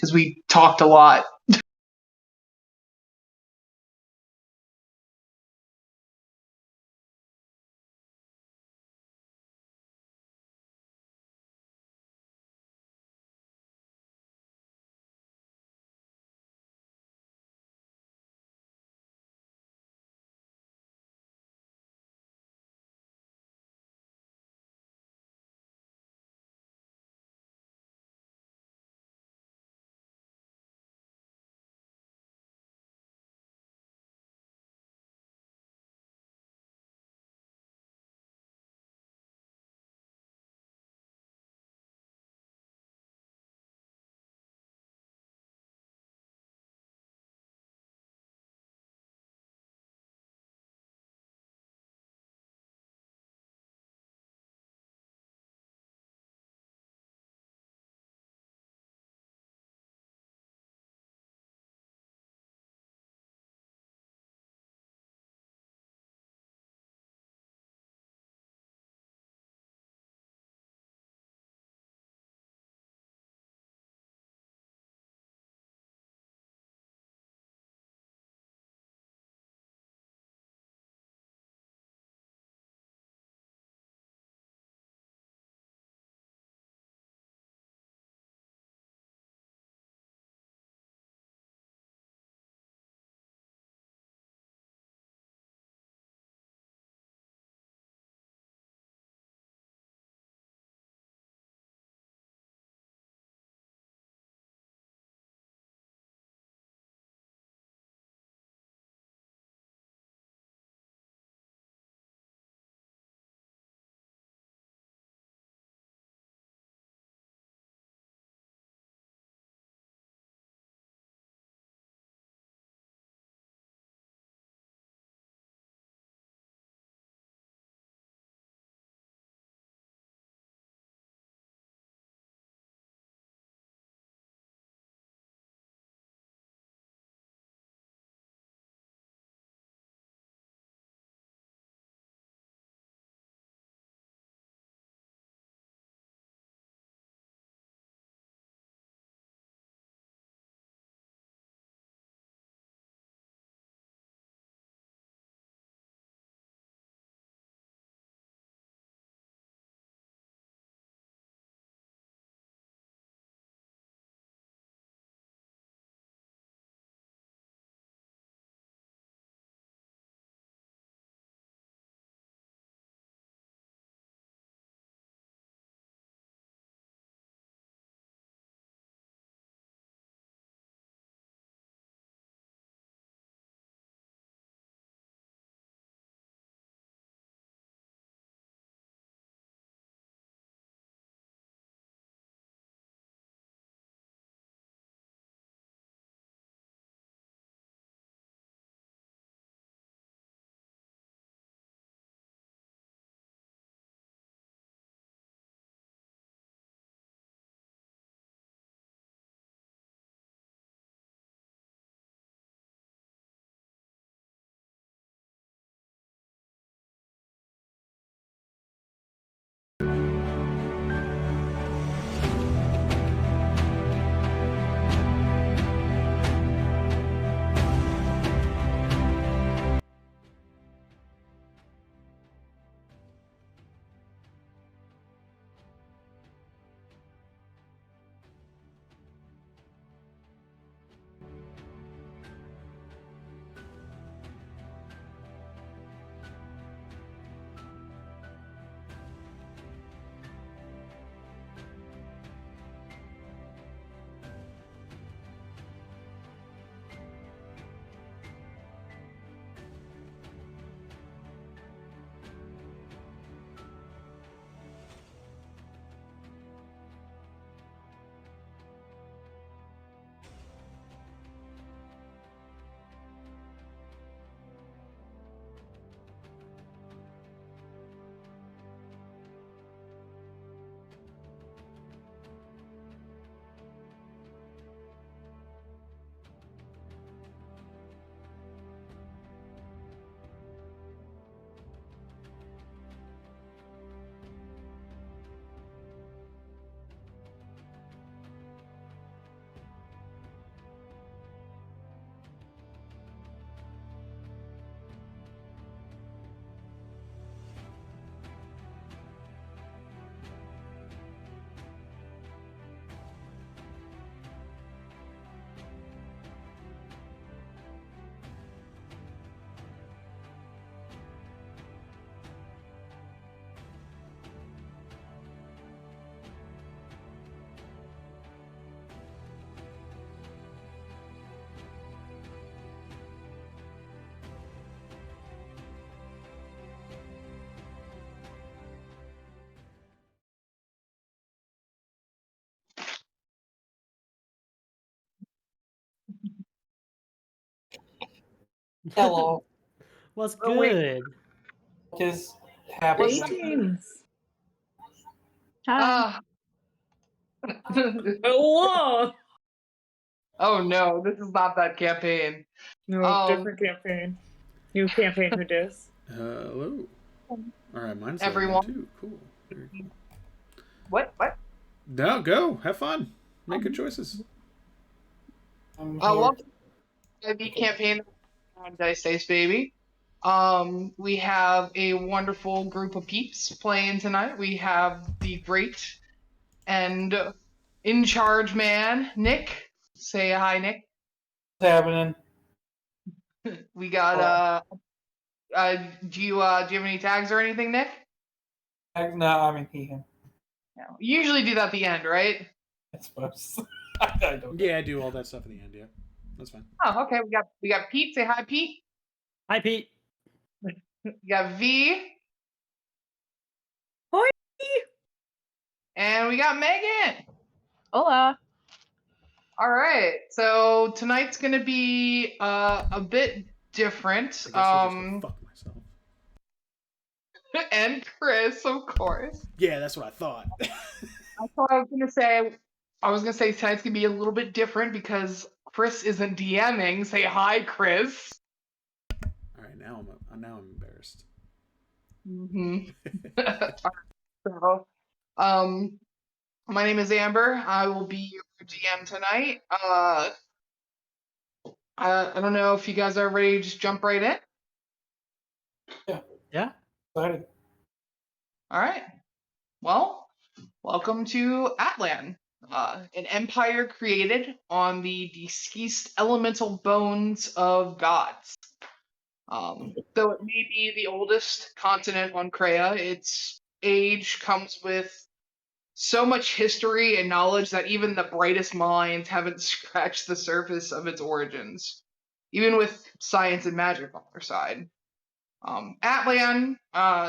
because we talked a lot. Hello. What's Oh, wait. good? Just happened. Greetings. Hi. Hello. Oh no, this is not that campaign. No, different campaign. New campaign, who dis? Hello. All right, mine's Everyone. too. Cool. Very cool. What? No, go. Have fun. Make good choices. Welcome to the campaign on Dice Dice Baby. We have a wonderful group of peeps playing tonight. We have the great and in charge man, Nick. Say hi, Nick. What's happening? We got do you have any tags or anything, Nick? No, I mean him. No. You usually do that at the end, right? I suppose. I don't. Yeah, I do all that stuff in the end. Yeah, that's fine. Oh, okay. We got Pete. Say hi, Pete. Hi, Pete. We got V. Hoi! And we got Megan. Hola. All right. So tonight's gonna be a bit different. I guess I'll just go fuck myself. And Chris, of course. Yeah, that's what I thought. That's what I was gonna say. I was gonna say tonight's gonna be a little bit different because Chris isn't DMing. Say hi, Chris. All right, now I'm embarrassed. Mm-hmm. So, my name is Amber. I will be your GM tonight. I don't know if you guys are ready to just jump right in. Yeah. Excited. All right. Well, welcome to Atlan, an empire created on the deceased elemental bones of gods. Though it may be the oldest continent on Krea, its age comes with so much history and knowledge that even the brightest minds haven't scratched the surface of its origins, even with science and magic on their side. Atlan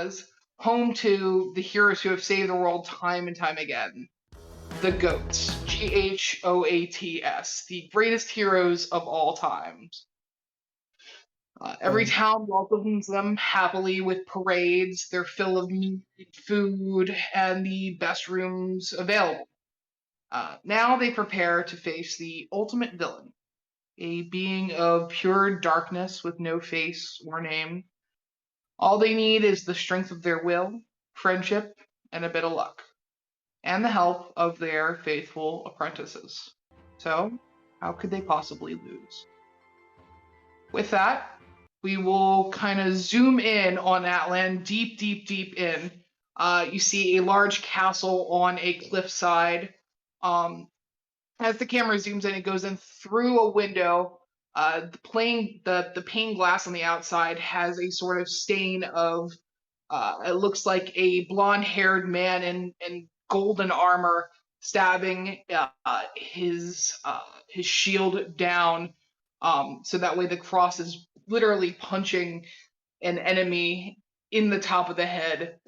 is home to the heroes who have saved the world time and time again. The GOATs, GHOATS, the greatest heroes of all times. Every town welcomes them happily with parades. They're full of meat, food, and the best rooms available. Now they prepare to face the ultimate villain, a being of pure darkness with no face or name. All they need is the strength of their will, friendship, and a bit of luck, and the help of their faithful apprentices. So, how could they possibly lose? With that, we will kind of zoom in on Atlan, deep in. You see a large castle on a cliffside. As the camera zooms in, it goes in through a window. The pane glass on the outside has a sort of stain of. It looks like a blonde-haired man in golden armor stabbing his shield down, so that way the cross is literally punching an enemy in the top of the head.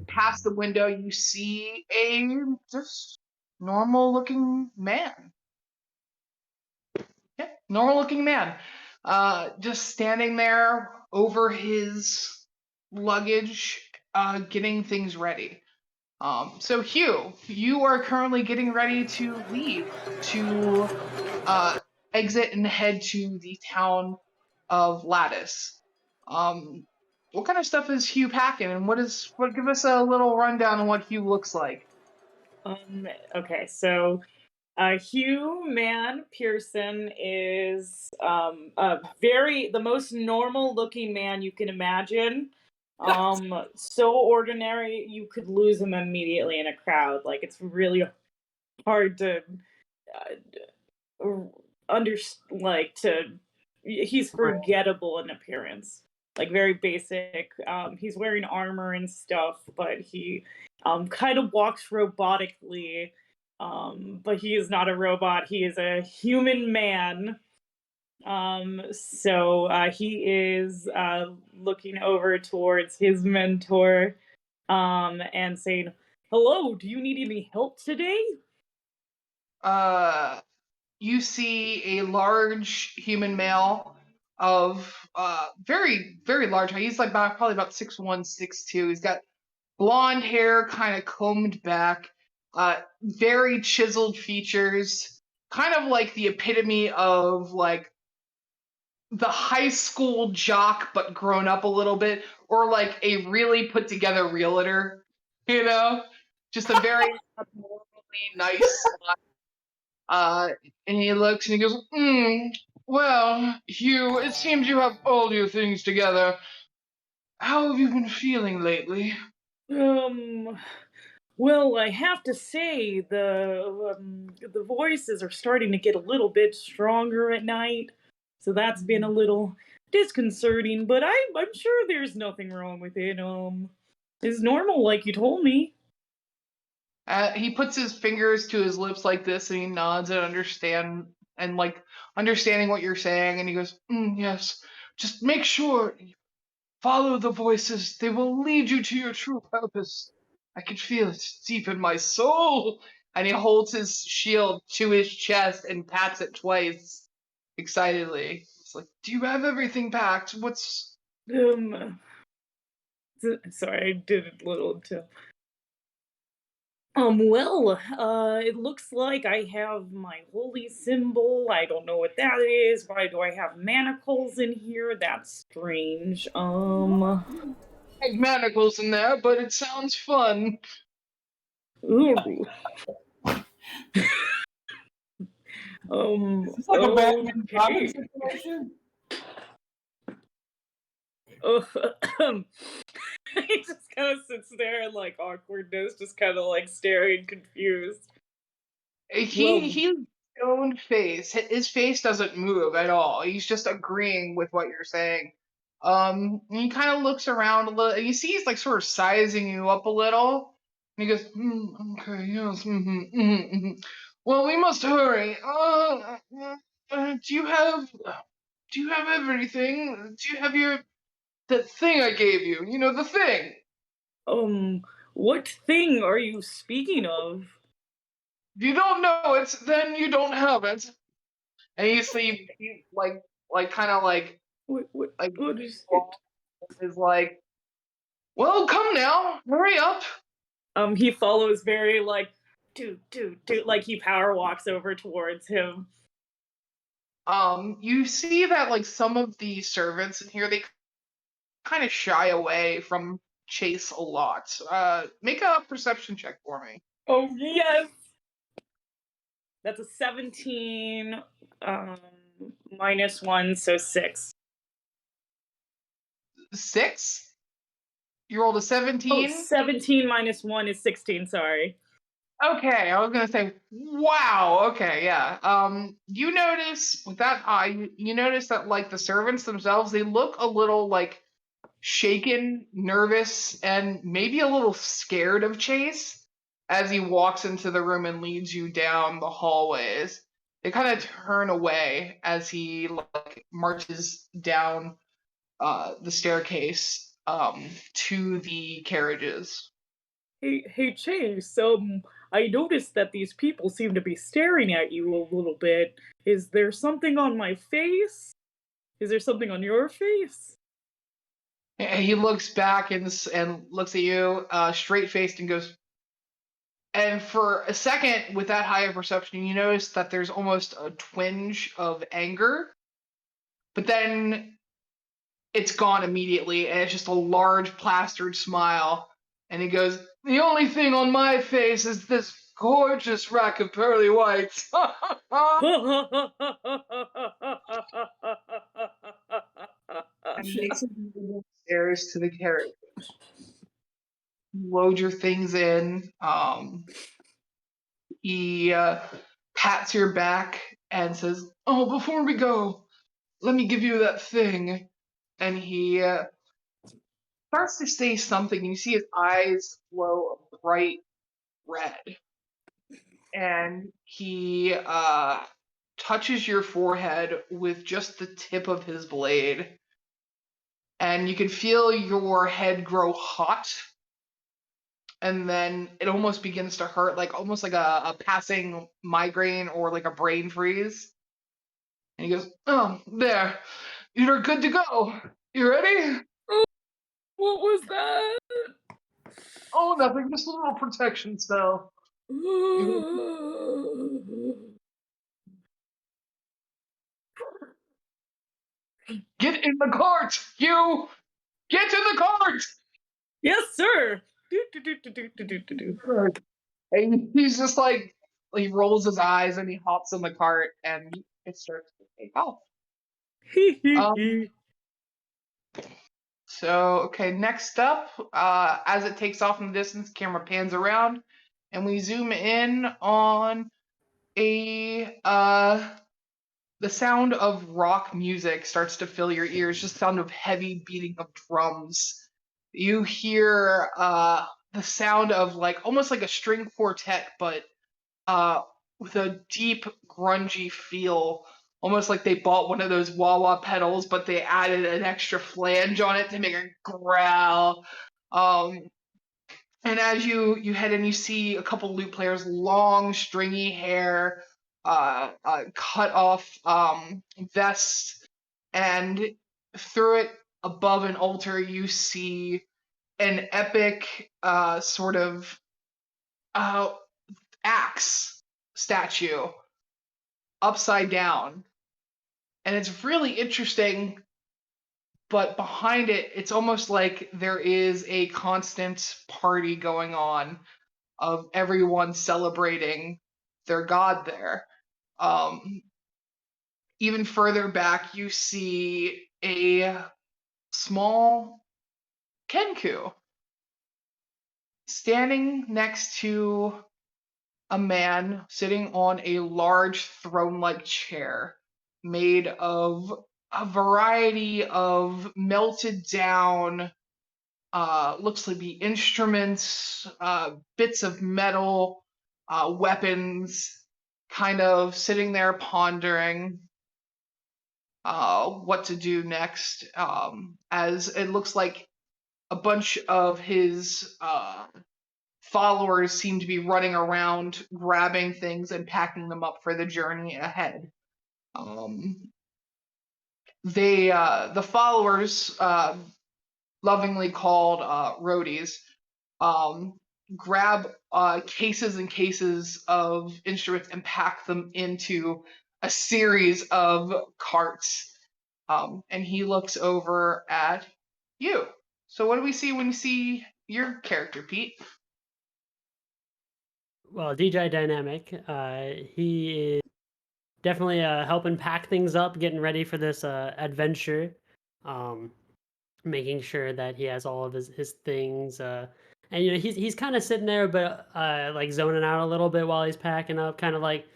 Past the window, you see a just normal-looking man. Yeah, normal-looking man. Just standing there over his luggage, getting things ready. So Hugh, you are currently getting ready to leave to exit and head to the town of Lattice. What kind of stuff is Hugh packing, and give us a little rundown on what Hugh looks like. Okay, so Hugh Man Pearson is the most normal looking man you can imagine. So ordinary you could lose him immediately in a crowd. Like, it's really hard to he's forgettable in appearance. Like, very basic. He's wearing armor and stuff, but he kind of walks robotically. But he is not a robot. He is a human man. So he is looking over towards his mentor and saying, "Hello, do you need any help today?" you see a large human male of very, very large height. He's like probably about 6'1", 6'2". He's got blonde hair, kind of combed back, very chiseled features, kind of like the epitome of like the high school jock but grown up a little bit, or like a really put together realtor, you know? Just a very abnormally nice and he looks and he goes, well, Hugh, it seems you have all your things together. How have you been feeling lately? Well, I have to say the voices are starting to get a little bit stronger at night, so that's been a little disconcerting. But I'm sure there's nothing wrong with it. It's normal, like you told me. He puts his fingers to his lips like this, and he nods and like understanding what you're saying, and he goes, yes. Just make sure you follow the voices; they will lead you to your true purpose. I can feel it deep in my soul. And he holds his shield to his chest and pats it twice, excitedly. It's like, do you have everything packed? What's Sorry, I did it a little too. Well, it looks like I have my holy symbol. I don't know what that is. Why do I have manacles in here? That's strange. manacles in there? But it sounds fun. Ooh. Is this like a Batman and Okay. Robin situation? He just kind of sits there in like awkwardness, just kind of like staring, confused. He's stone face. His face doesn't move at all. He's just agreeing with what you're saying. He kind of looks around a little. You see, he's like sort of sizing you up a little. And he goes, okay, yes, Well, we must hurry. Do you have everything? Do you have that thing I gave you? You know, the thing. What thing are you speaking of? If you don't know it, then you don't have it. And you see, he kind of like What is is like, well, come now, hurry up. it? He follows very like, dude, like he power walks over towards him. You see that like some of the servants in here, they kind of shy away from Chase a lot. Make a perception check for me. Oh yes, that's a 17, -1, so 6. 6. You rolled a 17. 17 -1 is 16. Sorry. Okay, I was gonna say, wow. Okay, yeah. You notice with that eye, you notice that like the servants themselves, they look a little like shaken, nervous, and maybe a little scared of Chase as he walks into the room and leads you down the hallways. They kind of turn away as he like marches down the staircase to the carriages. Hey, Chase. I noticed that these people seem to be staring at you a little bit. Is there something on my face? Is there something on your face? And he looks back and looks at you, straight faced, and goes. And for a second, with that high of perception, you notice that there's almost a twinge of anger, but then it's gone immediately, and it's just a large plastered smile. And he goes, "The only thing on my face is this gorgeous rack of pearly whites." And he makes his way upstairs to the carriage. Load your things in. He pats your back and says, "Oh, before we go, let me give you that thing." And he starts to say something, and you see his eyes glow a bright red. And he touches your forehead with just the tip of his blade. And you can feel your head grow hot. and then it almost begins to hurt, like almost like a passing migraine or like a brain freeze. And he goes, "Oh, there, you're good to go. You ready?" What was that? "Oh, nothing, just a little protection spell." "Get in the cart, you! Get in the cart!" Yes, sir. Do. And he's just like, he rolls his eyes and he hops in the cart and it starts to take off. Um, so, okay, next up, as it takes off in the distance, camera pans around and we zoom in on the sound of rock music starts to fill your ears, just sound of heavy beating of drums. You hear the sound of like almost like a string quartet, but with a deep grungy feel, almost like they bought one of those wah wah pedals, but they added an extra flange on it to make it growl. Um, and as you head in, you see a couple lute players, long stringy hair, cut off vests, and through it above an altar, you see an epic sort of uh, axe statue upside down. And it's really interesting, but behind it, it's almost like there is a constant party going on of everyone celebrating their god there. Um, Even further back, you see a small Kenku standing next to a man sitting on a large throne-like chair made of a variety of melted down, looks to be instruments, bits of metal, weapons, kind of sitting there pondering what to do next, as it looks like a bunch of his followers seem to be running around grabbing things and packing them up for the journey ahead. The followers, lovingly called roadies, grab cases and cases of instruments and pack them into a series of carts. And he looks over at you. So what do we see when you see your character, Pete? Well, DJ Dynamic, he is definitely helping pack things up, getting ready for this adventure, making sure that he has all of his things. And he's kind of sitting there, but like zoning out a little bit while he's packing up, kind of like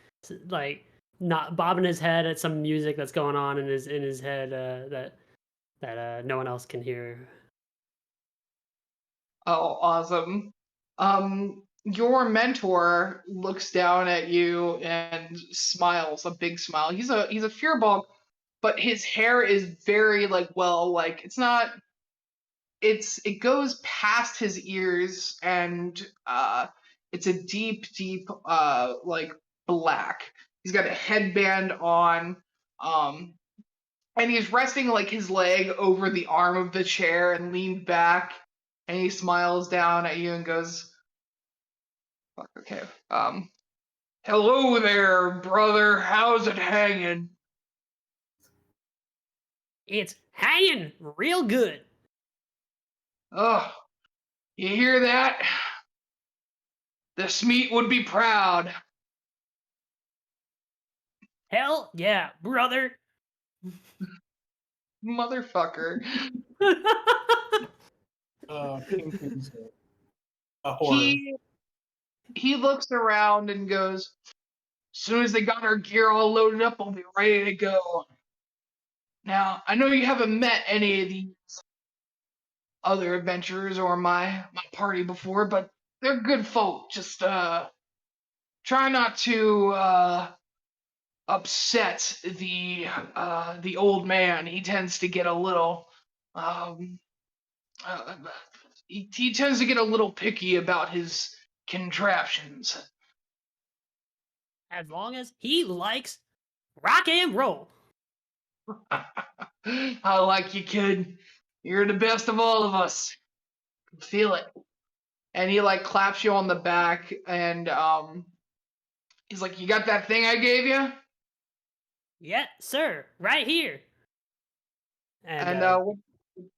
not bobbing his head at some music that's going on in his head that no one else can hear. Oh, awesome. Your mentor looks down at you and smiles, a big smile. He's a fearbog, but his hair is very like it's not, it goes past his ears, and it's a deep like black. He's got a headband on, um and he's resting like his leg over the arm of the chair and leaned back, and he smiles down at you and goes, okay, hello there, brother, how's it hanging? It's hanging real good. Oh, you hear that? The Smeet would be proud. Hell yeah, brother. Motherfucker. Pinky's a horror. He looks around and goes, as soon as they got our gear all loaded up, I'll be ready to go. Now, I know you haven't met any of these other adventurers or my party before, but they're good folk. Just try not to upset the old man. He tends to get a little he tends to get a little picky about his contraptions. As long as he likes rock and roll. I like you, kid. You're the best of all of us. Feel it. And he like claps you on the back, and he's like, "You got that thing I gave you?" Yeah, sir, right here. And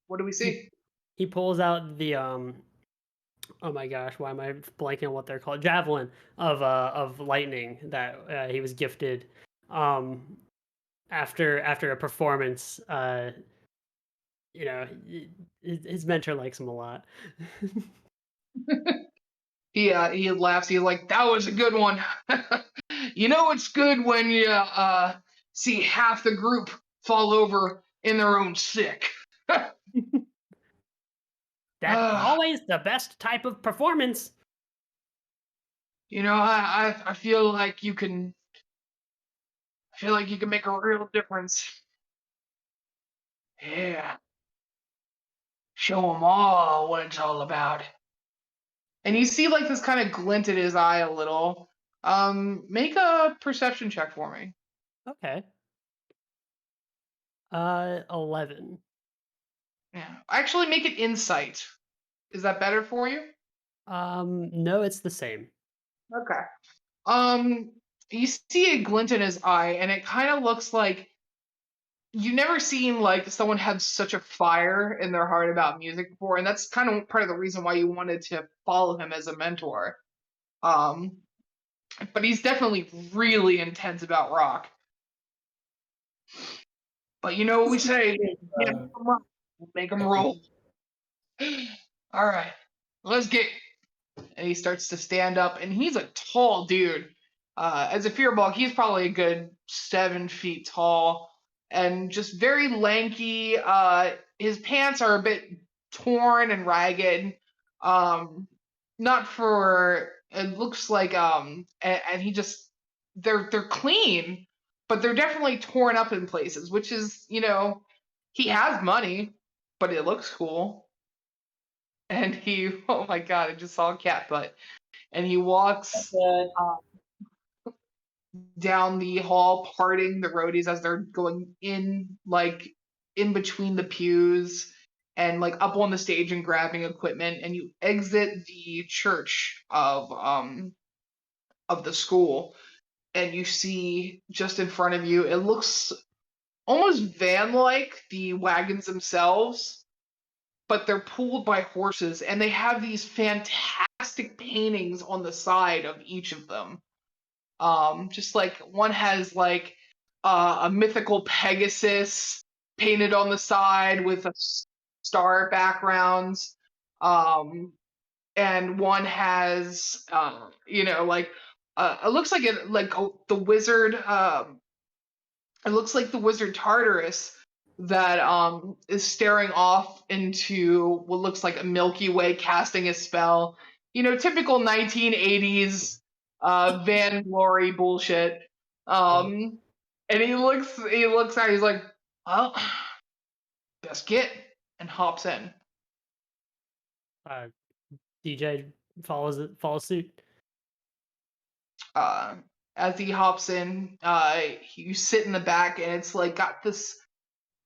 what do we see? he pulls out the oh my gosh, why am I blanking on what they're called? Javelin of lightning that he was gifted after a performance. You know, his mentor likes him a lot. He laughs. He's like, "That was a good one." You know it's good when you see half the group fall over in their own sick. That's always the best type of performance. You know, I feel like you can. I feel like you can make a real difference. Yeah. Show them all what it's all about. And you see like this kind of glint in his eye a little. Make a perception check for me. Okay. 11. Yeah. Actually, make it insight. Is that better for you? No, it's the same. Okay. You see a glint in his eye, and it kind of looks like you never seen like someone have such a fire in their heart about music before, and that's kind of part of the reason why you wanted to follow him as a mentor. Um, but he's definitely really intense about rock. But you know what we say, make him roll. All right, let's get. And he starts to stand up, and he's a tall dude. As a fearball, he's probably a good 7 feet tall, and just very lanky. His pants are a bit torn and ragged. Not for it looks like and he just they're clean, but they're definitely torn up in places, which is he has money, but it looks cool. And he, oh my god, I just saw a cat butt. And he walks down the hall, parting the roadies as they're going in, like in between the pews and like up on the stage and grabbing equipment. And you exit the church of the school, and you see just in front of you, it looks almost van-like, the wagons themselves, but they're pulled by horses, and they have these fantastic paintings on the side of each of them. Just like one has like a mythical Pegasus painted on the side with a star backgrounds, and one has like it looks like the wizard. It looks like the wizard Tartarus that is staring off into what looks like a Milky Way, casting a spell. Typical 1980s Van bullshit. And he looks at it, he's like, "Well, best get," and hops in. DJ follows suit. As he hops in, you sit in the back, and it's like got this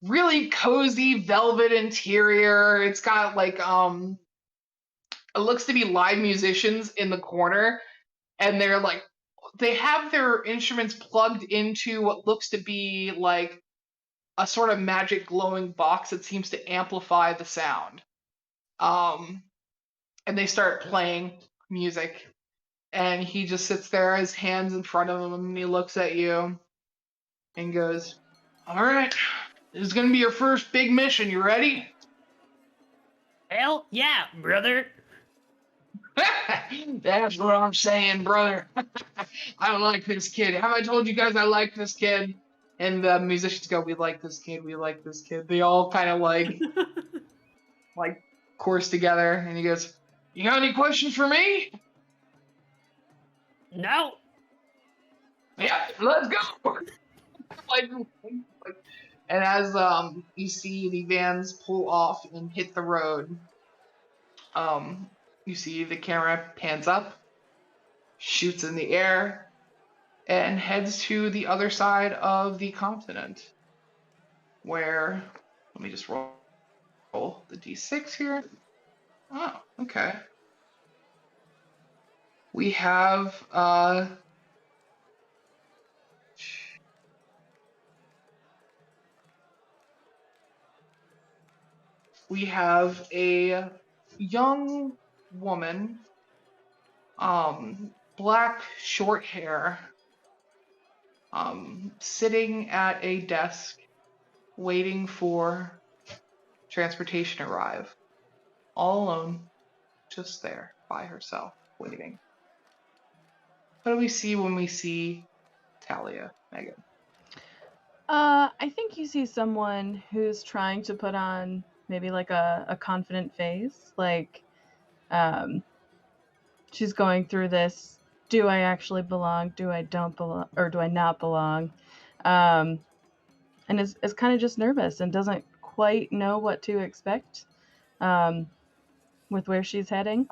really cozy velvet interior. It's got like it looks to be live musicians in the corner, and they have their instruments plugged into what looks to be like a sort of magic glowing box that seems to amplify the sound. And they start playing music, and he just sits there, his hands in front of him, and he looks at you and goes, "All right, this is gonna be your first big mission. You ready?" Hell yeah, brother. That's what I'm saying, brother. I like this kid. Have I told you guys I like this kid? And the musicians go, "We like this kid. We like this kid." They all kind of like chorus together, and he goes, "You got any questions for me?" No. Yeah, let's go. And as you see the vans pull off and hit the road, You see the camera pans up, shoots in the air, and heads to the other side of the continent. Where, let me just roll the d6 here. Oh, okay. We have a young woman, black short hair, sitting at a desk waiting for transportation to arrive. All alone, just there by herself, waiting. What do we see when we see Talia, Megan? I think you see someone who's trying to put on maybe like a confident face. Like, she's going through this, do I actually belong? Do I don't belong? Or do I not belong? And is kind of just nervous and doesn't quite know what to expect with where she's heading.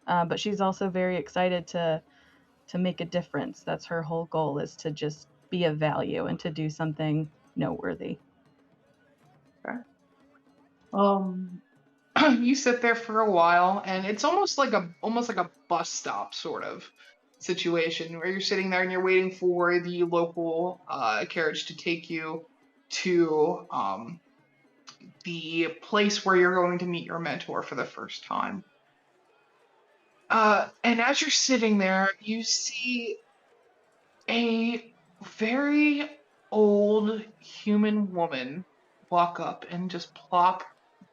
But she's also very excited to make a difference. That's her whole goal, is to just be of value and to do something noteworthy. Okay. You sit there for a while, and it's almost like a bus stop sort of situation where you're sitting there and you're waiting for the local carriage to take you to the place where you're going to meet your mentor for the first time. And as you're sitting there, you see a very old human woman walk up and just plop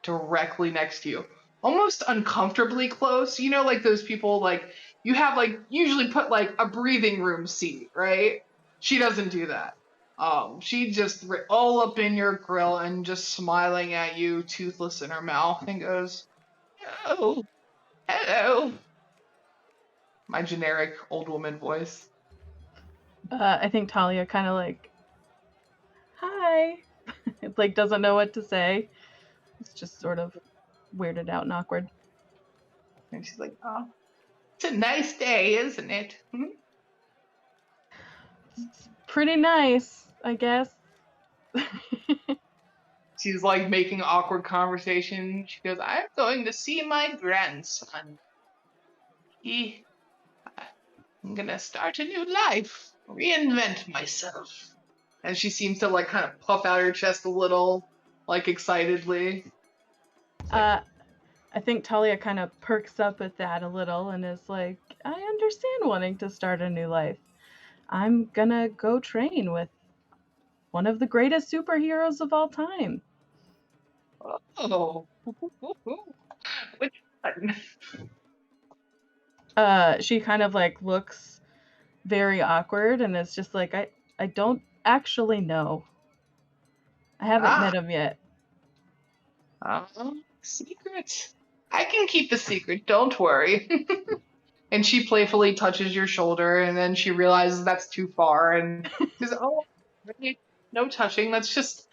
directly next to you, almost uncomfortably close. You know, like those people, like, you have, like, usually put, like, a breathing room seat, right? She doesn't do that. She just all up in your grill and just smiling at you, toothless in her mouth, and goes, "Oh, hello." My generic old woman voice. I think Talia kind of like, hi. It like doesn't know what to say. It's just sort of weirded out and awkward. And she's like, "Oh, it's a nice day, isn't it?" Hmm? It's pretty nice, I guess. She's like making awkward conversation. She goes, "I'm going to see my grandson. I'm gonna start a new life, reinvent myself." And she seems to like kind of puff out her chest a little, like excitedly. I think Talia kind of perks up at that a little and is like, I understand wanting to start a new life. I'm gonna go train with one of the greatest superheroes of all time. Oh, which one? She kind of like looks very awkward and is just like, I don't actually know. I haven't met him yet. Secret. I can keep the secret, don't worry. And she playfully touches your shoulder, and then she realizes that's too far, and says, "Oh, really? No touching. That's just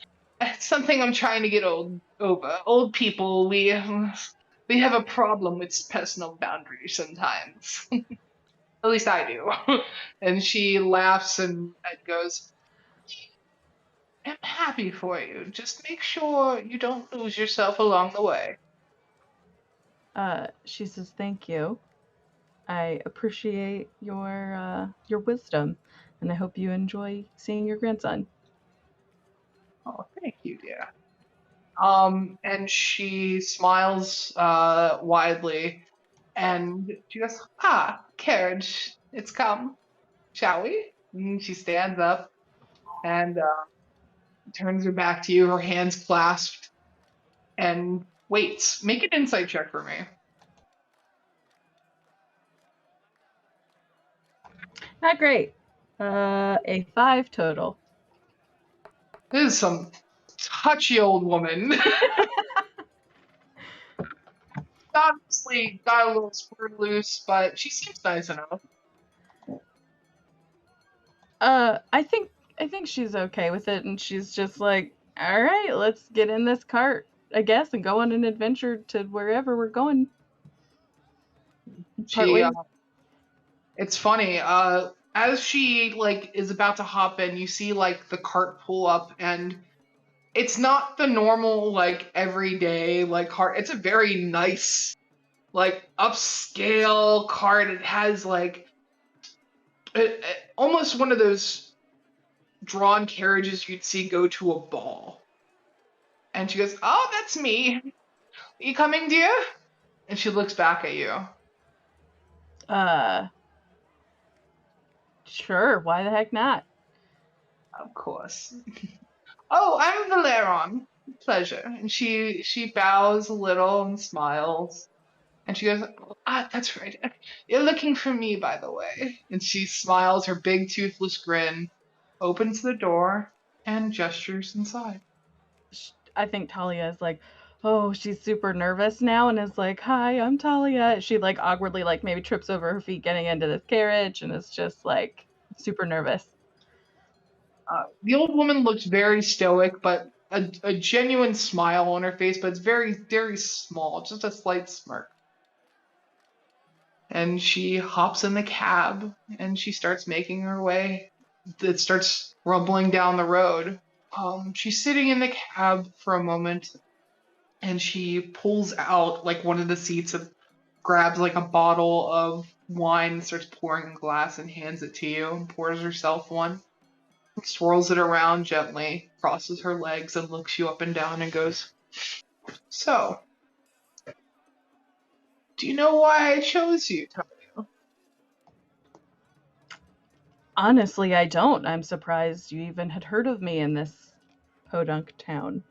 something I'm trying to get over. Old people, we have a problem with personal boundaries sometimes. At least I do." And she laughs and goes, "I'm happy for you. Just make sure you don't lose yourself along the way." She says, thank you. I appreciate your wisdom, and I hope you enjoy seeing your grandson. "Oh, thank you, dear." And she smiles widely, and she goes, "Carriage, it's come. Shall we?" And she stands up and turns her back to you, her hands clasped, and waits. Make an insight check for me. Not great. A 5 total. This is some touchy old woman. Obviously got a little screw loose, but she seems nice enough. I think she's okay with it, and she's just like, all right, let's get in this cart, I guess, and go on an adventure to wherever we're going. She, ways. it's funny. As she like is about to hop in, you see like the cart pull up, and it's not the normal like everyday like cart. It's a very nice like upscale cart. It has like almost one of those drawn carriages you'd see go to a ball. And she goes, "Oh, that's me. Are you coming, dear?" And she looks back at you. Sure, why the heck not? Of course. Oh, I'm Valeron. Pleasure. And she bows a little and smiles. And she goes, that's right. You're looking for me, by the way. And she smiles her big toothless grin, opens the door, and gestures inside. I think Talia is like, oh, she's super nervous now and is like, hi, I'm Talia. She like awkwardly like maybe trips over her feet getting into this carriage and is just like super nervous. The old woman looks very stoic, but a genuine smile on her face, but it's very, very small, just a slight smirk. And she hops in the cab and she starts making her way. It starts rumbling down the road. She's sitting in the cab for a moment and she pulls out like one of the seats and grabs like a bottle of wine, starts pouring a glass and hands it to you and pours herself one. Swirls it around gently, crosses her legs and looks you up and down and goes, "So, do you know why I chose you, Talia?" Honestly, I don't. I'm surprised you even had heard of me in this podunk town.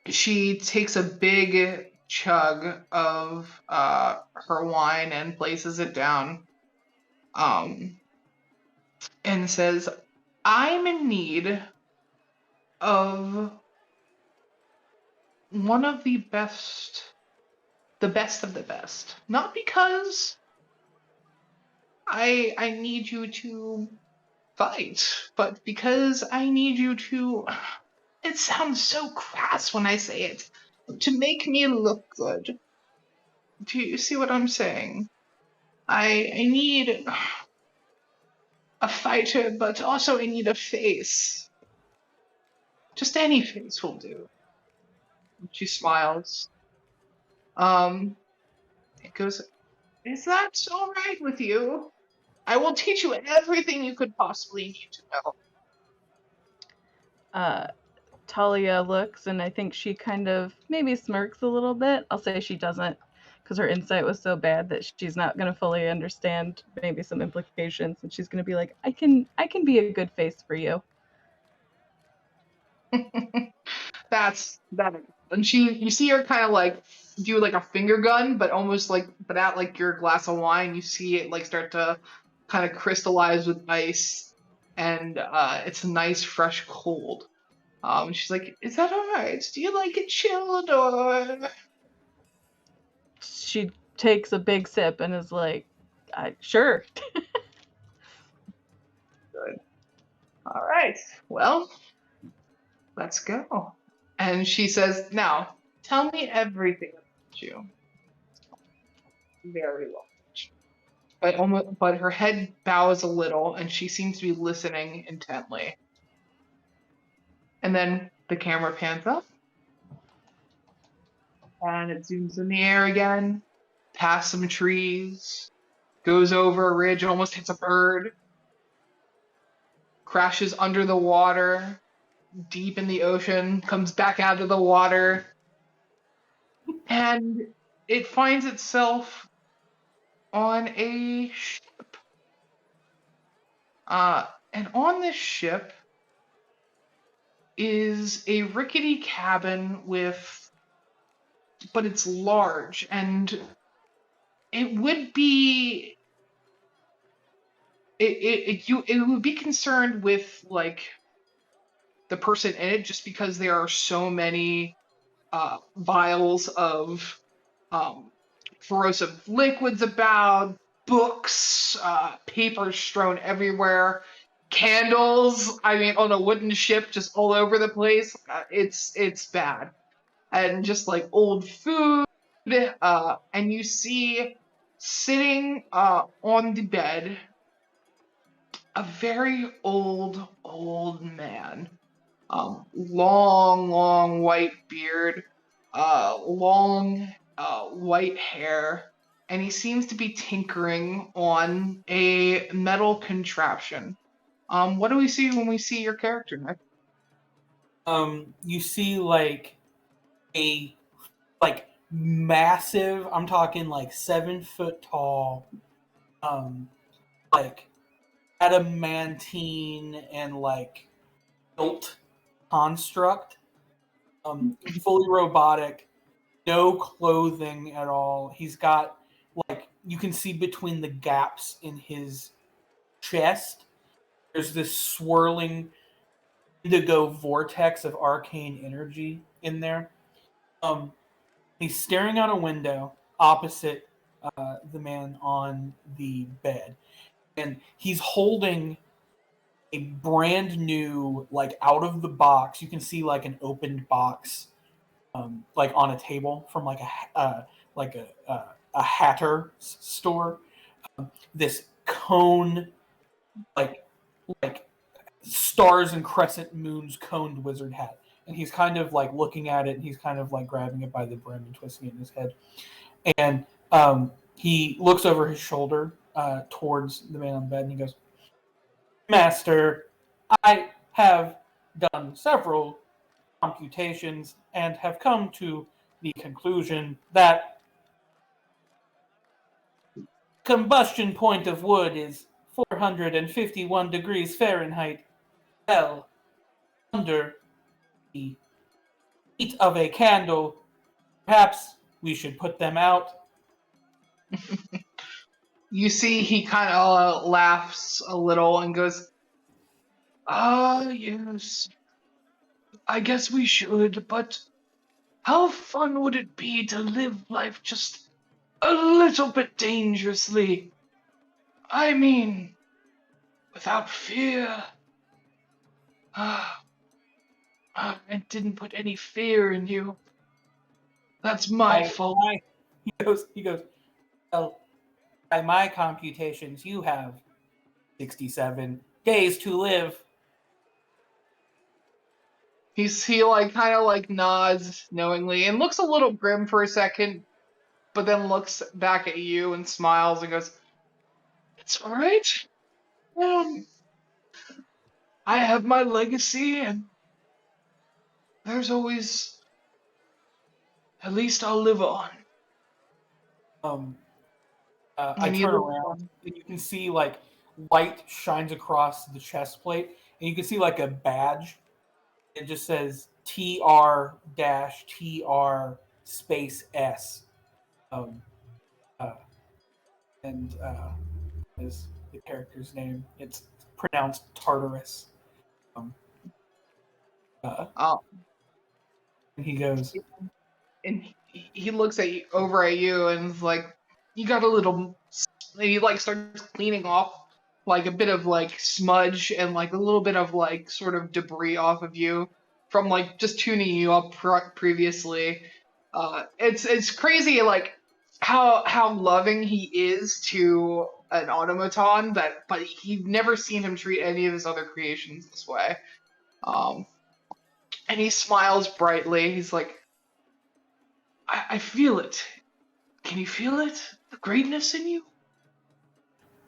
She takes a big chug of her wine and places it down. And says, "I'm in need of one of the best of the best. Not because I need you to fight, but because I need you to, it sounds so crass when I say it, to make me look good. Do you see what I'm saying? I need a fighter, but also I need a face. Just any face will do." She smiles. It goes, "Is that all right with you? I will teach you everything you could possibly need to know." Talia looks and I think she kind of maybe smirks a little bit. I'll say she doesn't because her insight was so bad that she's not going to fully understand maybe some implications and she's going to be like, I can be a good face for you. That's that. And you see her kind of like do like a finger gun, but almost like, but at like your glass of wine, you see it like start to kind of crystallize with ice, and it's a nice fresh cold. She's like, "Is that all right? Do you like it chilled or?" She takes a big sip and is like, sure. Good. All right. Well, let's go. And she says, "Now, tell me everything about you." Very large. But her head bows a little and she seems to be listening intently. And then the camera pans up. And it zooms in the air again, past some trees, goes over a ridge, almost hits a bird, crashes under the water, deep in the ocean, comes back out of the water, and it finds itself on a ship. And on this ship is a rickety cabin but it's large, and it would be it would be concerned with like the person in it, just because there are so many vials of corrosive liquids about, books, papers strewn everywhere, candles. I mean, on a wooden ship, just all over the place. It's bad. and just like old food. And you see sitting on the bed a very old man. Long white beard, long white hair, and he seems to be tinkering on a metal contraption. What do we see when we see your character, Nick? You see like a massive, I'm talking like 7 foot tall, like adamantine and like built construct, fully robotic, no clothing at all. He's got like, you can see between the gaps in his chest, there's this swirling indigo vortex of arcane energy in there. He's staring out a window opposite the man on the bed, and he's holding a brand new, like out of the box. You can see like an opened box, like on a table from like a Hatter store. This cone, like stars and crescent moons coned wizard hat, and he's kind of like looking at it, and he's kind of like grabbing it by the brim and twisting it in his head, and he looks over his shoulder towards the man on the bed, and he goes, "Master, I have done several computations and have come to the conclusion that combustion point of wood is 451 degrees Fahrenheit. Well, under the heat of a candle, perhaps we should put them out." You see, he kind of laughs a little and goes, yes. I guess we should, but how fun would it be to live life just a little bit dangerously? I mean, without fear. I didn't put any fear in you. That's my fault. He goes, "Well, by my computations, you have 67 days to live." He like kind of like nods knowingly and looks a little grim for a second, but then looks back at you and smiles and goes, "It's all right. I have my legacy, and there's always, at least I'll live on." I And you turn look- around, and you can see like light shines across the chest plate, and you can see like a badge. It just says TR-TR space S. And is the character's name. It's pronounced Tartarus. Oh, And he goes, and he looks at you, over at you, and is like, "You got a little." And he like starts cleaning off like a bit of like smudge and like a little bit of like sort of debris off of you from like just tuning you up previously. It's crazy like how loving he is to an automaton, that but you've never seen him treat any of his other creations this way. And he smiles brightly. He's like, I feel it. Can you feel it? The greatness in you?"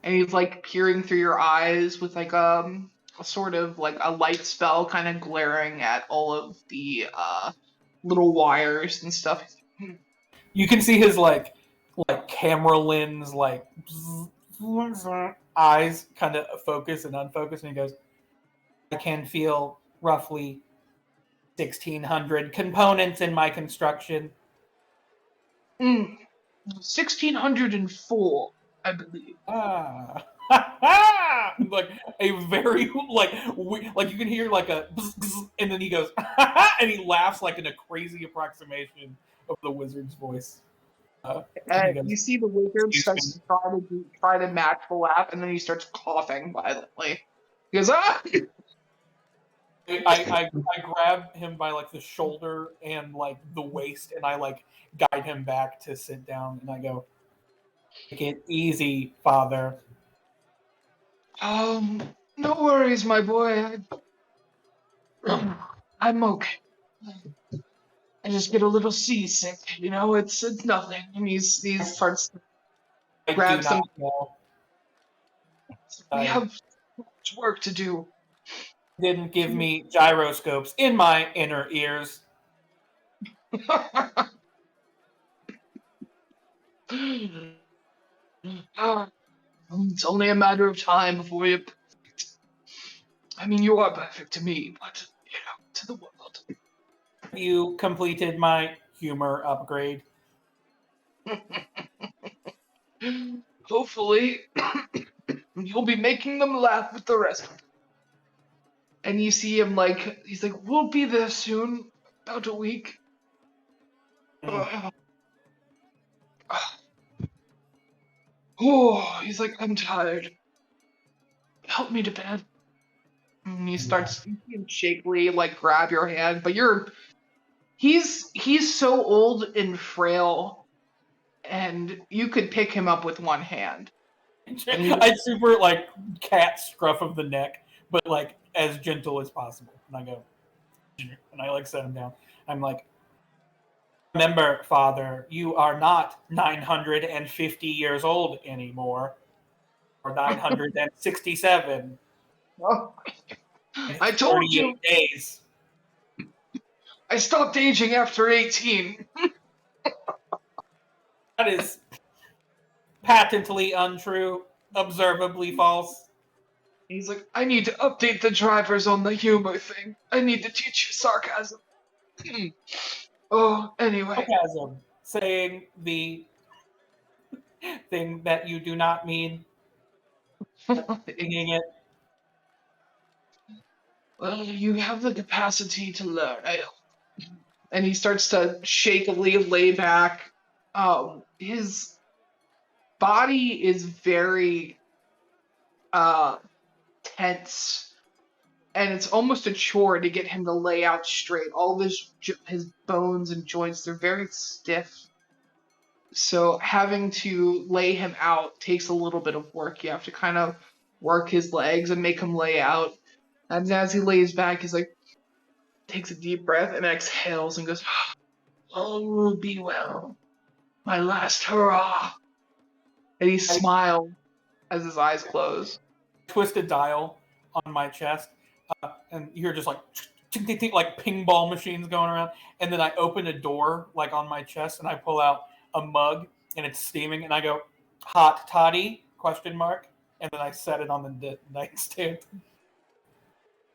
And he's like peering through your eyes with like a sort of like a light spell kind of glaring at all of the little wires and stuff. you can see his like camera lens like eyes kind of focus and unfocus, and he goes, "I can feel roughly 1,600 components in my construction." 1604, I believe. Like a very like you can hear like a bzz, bzz, and then he goes and he laughs like in a crazy approximation of the wizard's voice. And he goes, You see the wizard "Excuse starts to try to match the laugh, and then he starts coughing violently. He goes, "Ah!" I grab him by like the shoulder and like the waist, and I like guide him back to sit down, and I go, "Take it easy, father." No worries, my boy. I'm okay. I just get a little seasick, you know. It's nothing. And he starts to I grab do some. not know. We have much work to do. Didn't give me gyroscopes in my inner ears. It's only a matter of time before you're perfect. I mean, you are perfect to me, but to the world. You completed my humor upgrade. Hopefully, you'll be making them laugh with the rest of them. And you see him he's like, we'll be there soon, about a week. Oh, he's like, I'm tired. Help me to bed. And he starts shakily grab your hand, but he's so old and frail, and you could pick him up with one hand. I super cat scruff of the neck, but as gentle as possible. And I go, and I set him down. I'm like, remember, father, you are not 950 years old anymore, or 967. Oh, I told you. Days. I stopped aging after 18. That is patently untrue, observably false. He's like, I need to update the drivers on the humor thing. I need to teach you sarcasm. Oh, anyway. Sarcasm. Saying the thing that you do not mean. Singing it. Well, you have the capacity to learn. And he starts to shakily lay back. His body is very tense, and it's almost a chore to get him to lay out straight. All of his bones and joints, they're very stiff. So having to lay him out takes a little bit of work. You have to kind of work his legs and make him lay out. And as he lays back, he's like, takes a deep breath and exhales and goes, all will be well. My last hurrah. And he smiles as his eyes close. Twist a dial on my chest, and you're just like ping-pong machines going around. And then I open a door on my chest, and I pull out a mug, and it's steaming. And I go, "Hot toddy?" ? And then I set it on the nightstand.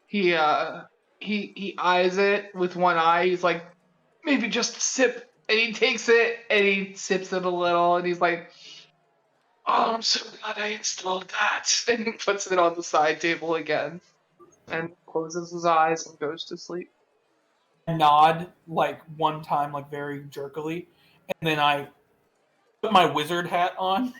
He eyes it with one eye. He's like, maybe just a sip. And he takes it and he sips it a little, and he's like, oh, I'm so glad I installed that. And he puts it on the side table again and closes his eyes and goes to sleep. I nod one time, very jerkily, and then I put my wizard hat on,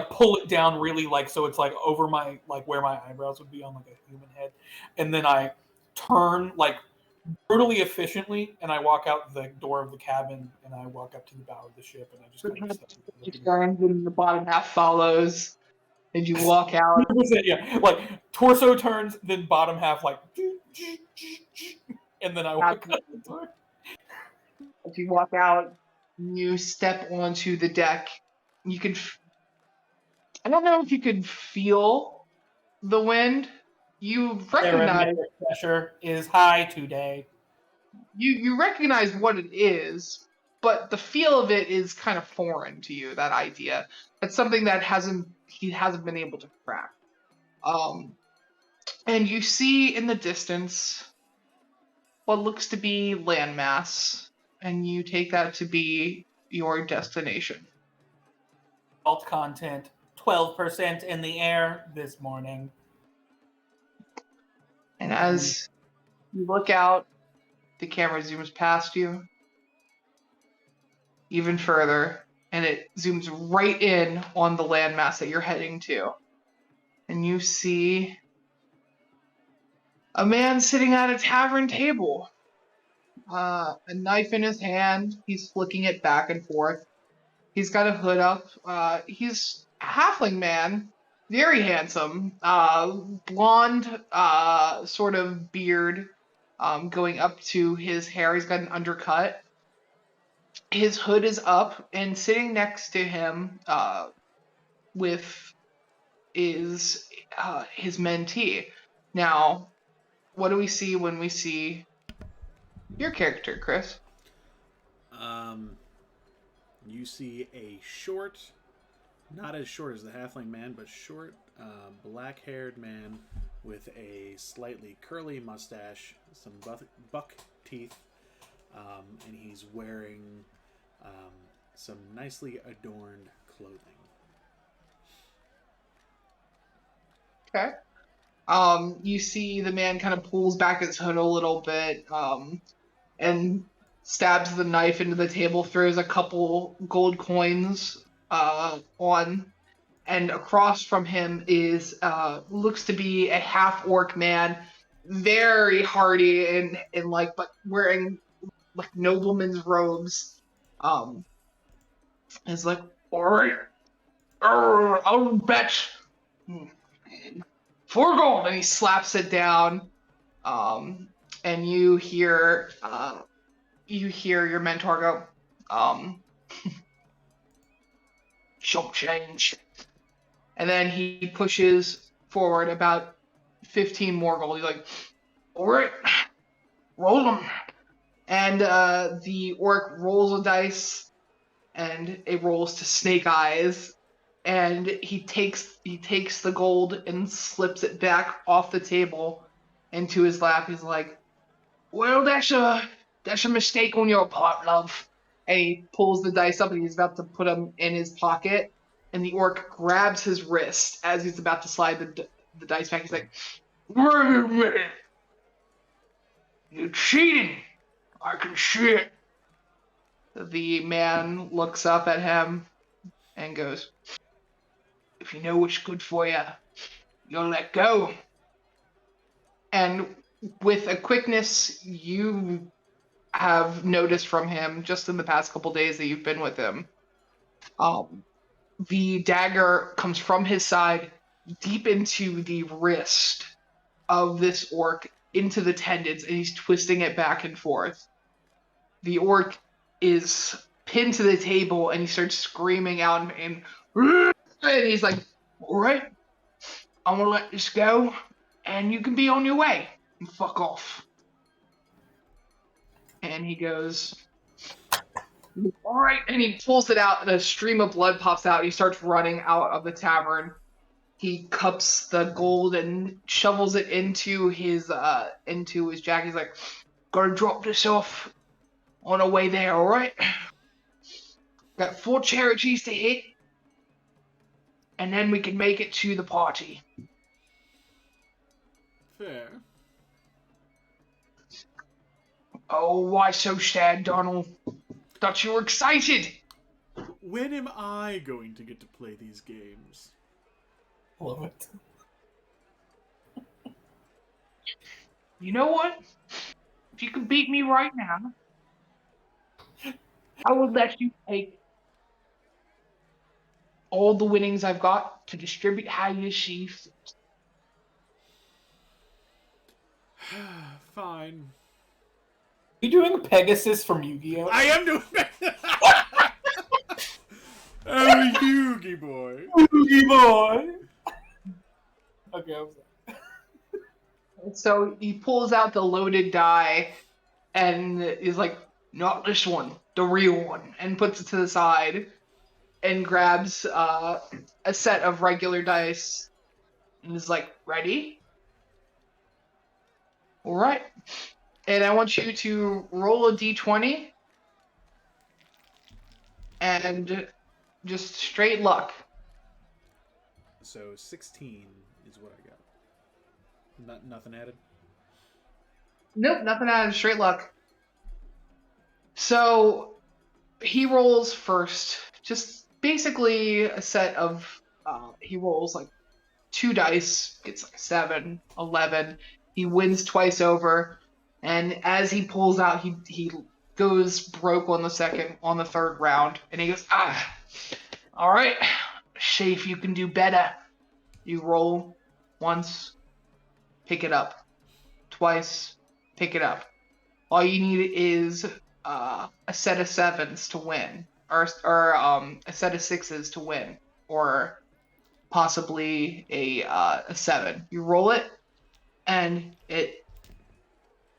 pull it down really so it's over my where my eyebrows would be on a human head, and then I turn brutally efficiently, and I walk out the door of the cabin, and I walk up to the bow of the ship, and I just kind of turns, and the bottom half follows, and you walk out. Yeah, torso turns, then bottom half and then I walk out the door. As you walk out, you step onto the deck. You can. I don't know if you could feel the wind. You recognize pressure is high today. You recognize what it is, but the feel of it is kind of foreign to you. That idea. It's something that he hasn't been able to crack. And you see in the distance what looks to be landmass, and you take that to be your destination. Salt content 12% in the air this morning. And as you look out, the camera zooms past you even further, and it zooms right in on the landmass that you're heading to. And you see A man sitting at a tavern table. A knife in his hand. He's flicking it back and forth. He's got a hood up. He's a halfling man. Very handsome. Blonde, sort of beard, going up to his hair. He's got an undercut. His hood is up, and sitting next to him, is his mentee. Now, what do we see when we see your character, Chris? You see a short, not as short as the halfling man, but short, black-haired man with a slightly curly mustache, some buck teeth, and he's wearing some nicely adorned clothing. Okay. You see the man kind of pulls back his hood a little bit, and stabs the knife into the table, throws a couple gold coins on, and across from him is looks to be a half-orc man, very hardy and like, but wearing like nobleman's robes. Is like, all right, I'll bet 4 gold, and he slaps it down. And you hear your mentor go, chump change. And then he pushes forward about 15 more gold. He's like, all right, roll them. And the orc rolls a dice, and it rolls to snake eyes. And he takes the gold and slips it back off the table into his lap. He's like, well, that's a mistake on your part, love. And he pulls the dice up, and he's about to put them in his pocket. And the orc grabs his wrist as he's about to slide the dice back. He's like, wait a minute. You're cheating. I can see it. The man looks up at him and goes, if you know what's good for you, you'll let go. And with a quickness you have noticed from him just in the past couple days that you've been with him, the dagger comes from his side deep into the wrist of this orc, into the tendons, and he's twisting it back and forth. The orc is pinned to the table, and he starts screaming out, and he's like, all right, I'm gonna let this go, and you can be on your way. And fuck off. And he goes, all right, and he pulls it out, and a stream of blood pops out, and he starts running out of the tavern. He cups the gold and shovels it into his jacket. He's like, gotta drop this off on our way there, all right? Got 4 charities to hit, and then we can make it to the party. Fair. Oh, why so sad, Donald? Thought you were excited. When am I going to get to play these games? Love it. You know what? If you could beat me right now, I would let you take all the winnings I've got to distribute how you see fit. Fine. You doing Pegasus from Yu-Gi-Oh? I am doing Oh, Yugi boy. Yu-Gi boy. Okay, I'm sorry. So he pulls out the loaded die and is like, not this one, the real one, and puts it to the side and grabs a set of regular dice and is like, ready? All right. And I want you to roll a d20 and just straight luck. So 16 is what I got. Nothing added? Nope, nothing out of straight luck. So he rolls first. Just basically a set of, he rolls like 2 dice, gets like 7, 11. He wins twice over, and as he pulls out, he goes broke on the third round, and he goes, all right, see if you can do better. You roll once, pick it up. Twice, pick it up. All you need is a set of sevens to win, or a set of sixes to win, or possibly a 7. You roll it, and it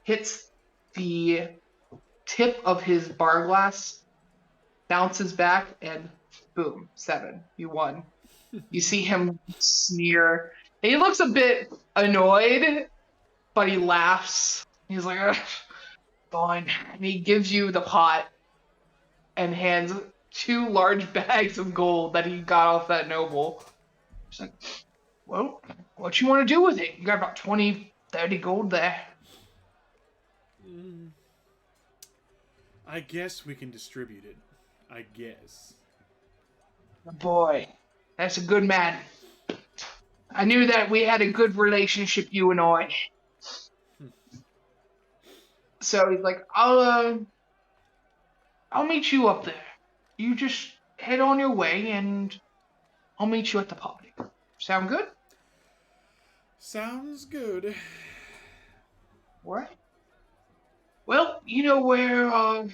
hits the tip of his bar glass, bounces back, and boom, 7. You won. You see him sneer. He looks a bit annoyed, but he laughs. He's like, "Ugh, fine." And he gives you the pot and hands 2 large bags of gold that he got off that noble. He's like, well, what you want to do with it? You got about 20, 30 gold there. I guess we can distribute it. I guess. Boy, that's a good man. I knew that we had a good relationship, you and I. So he's like, I'll meet you up there. You just head on your way, and I'll meet you at the party. Sound good? Sounds good. Right. Well, you know where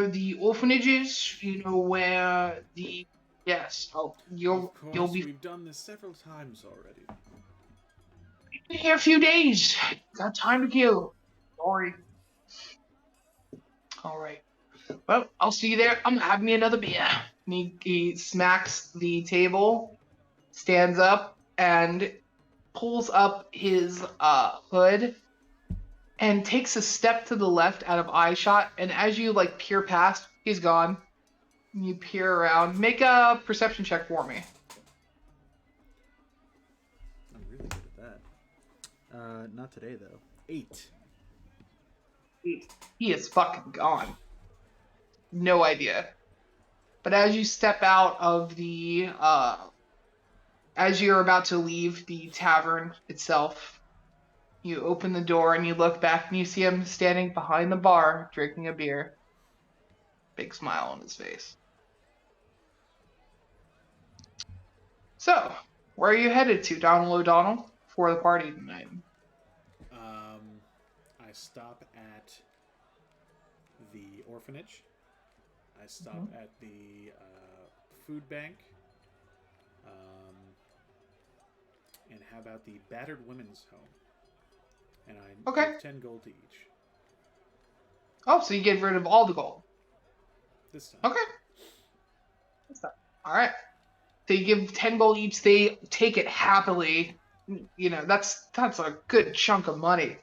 the orphanage is. You know where the yes. Oh, you'll be We've done this several times already. here a few days. Got time to kill. Sorry. All right. Well, I'll see you there. I'm gonna have me another beer. And he smacks the table, stands up, and pulls up his hood, and takes a step to the left out of eye shot. And as you peer past, he's gone. You peer around. Make a perception check for me. I'm really good at that. Not today though. 8. He is fucking gone. No idea. But as you step out of the, as you're about to leave the tavern itself, you open the door and you look back and you see him standing behind the bar drinking a beer. Big smile on his face. So, where are you headed to, Donald O'Donnell, for the party tonight? I stop at the orphanage. I stop at the food bank. And how about the battered women's home? And I give 10 gold to each. Oh, so you get rid of all the gold. This time. Okay. All right. They give 10 gold each. They take it happily. You know, that's a good chunk of money.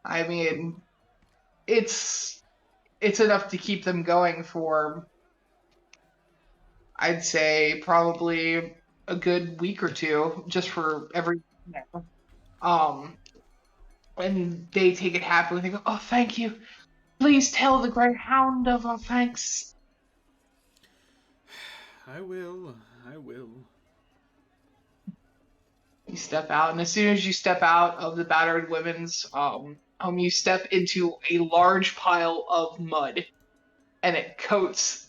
I mean, it's enough to keep them going for, I'd say, probably a good week or two, just for every. And they take it happily. They go, "Oh, thank you. Please tell the Greyhound of our thanks." I will. You step out, and as soon as you step out of the battered women's you step into a large pile of mud, and it coats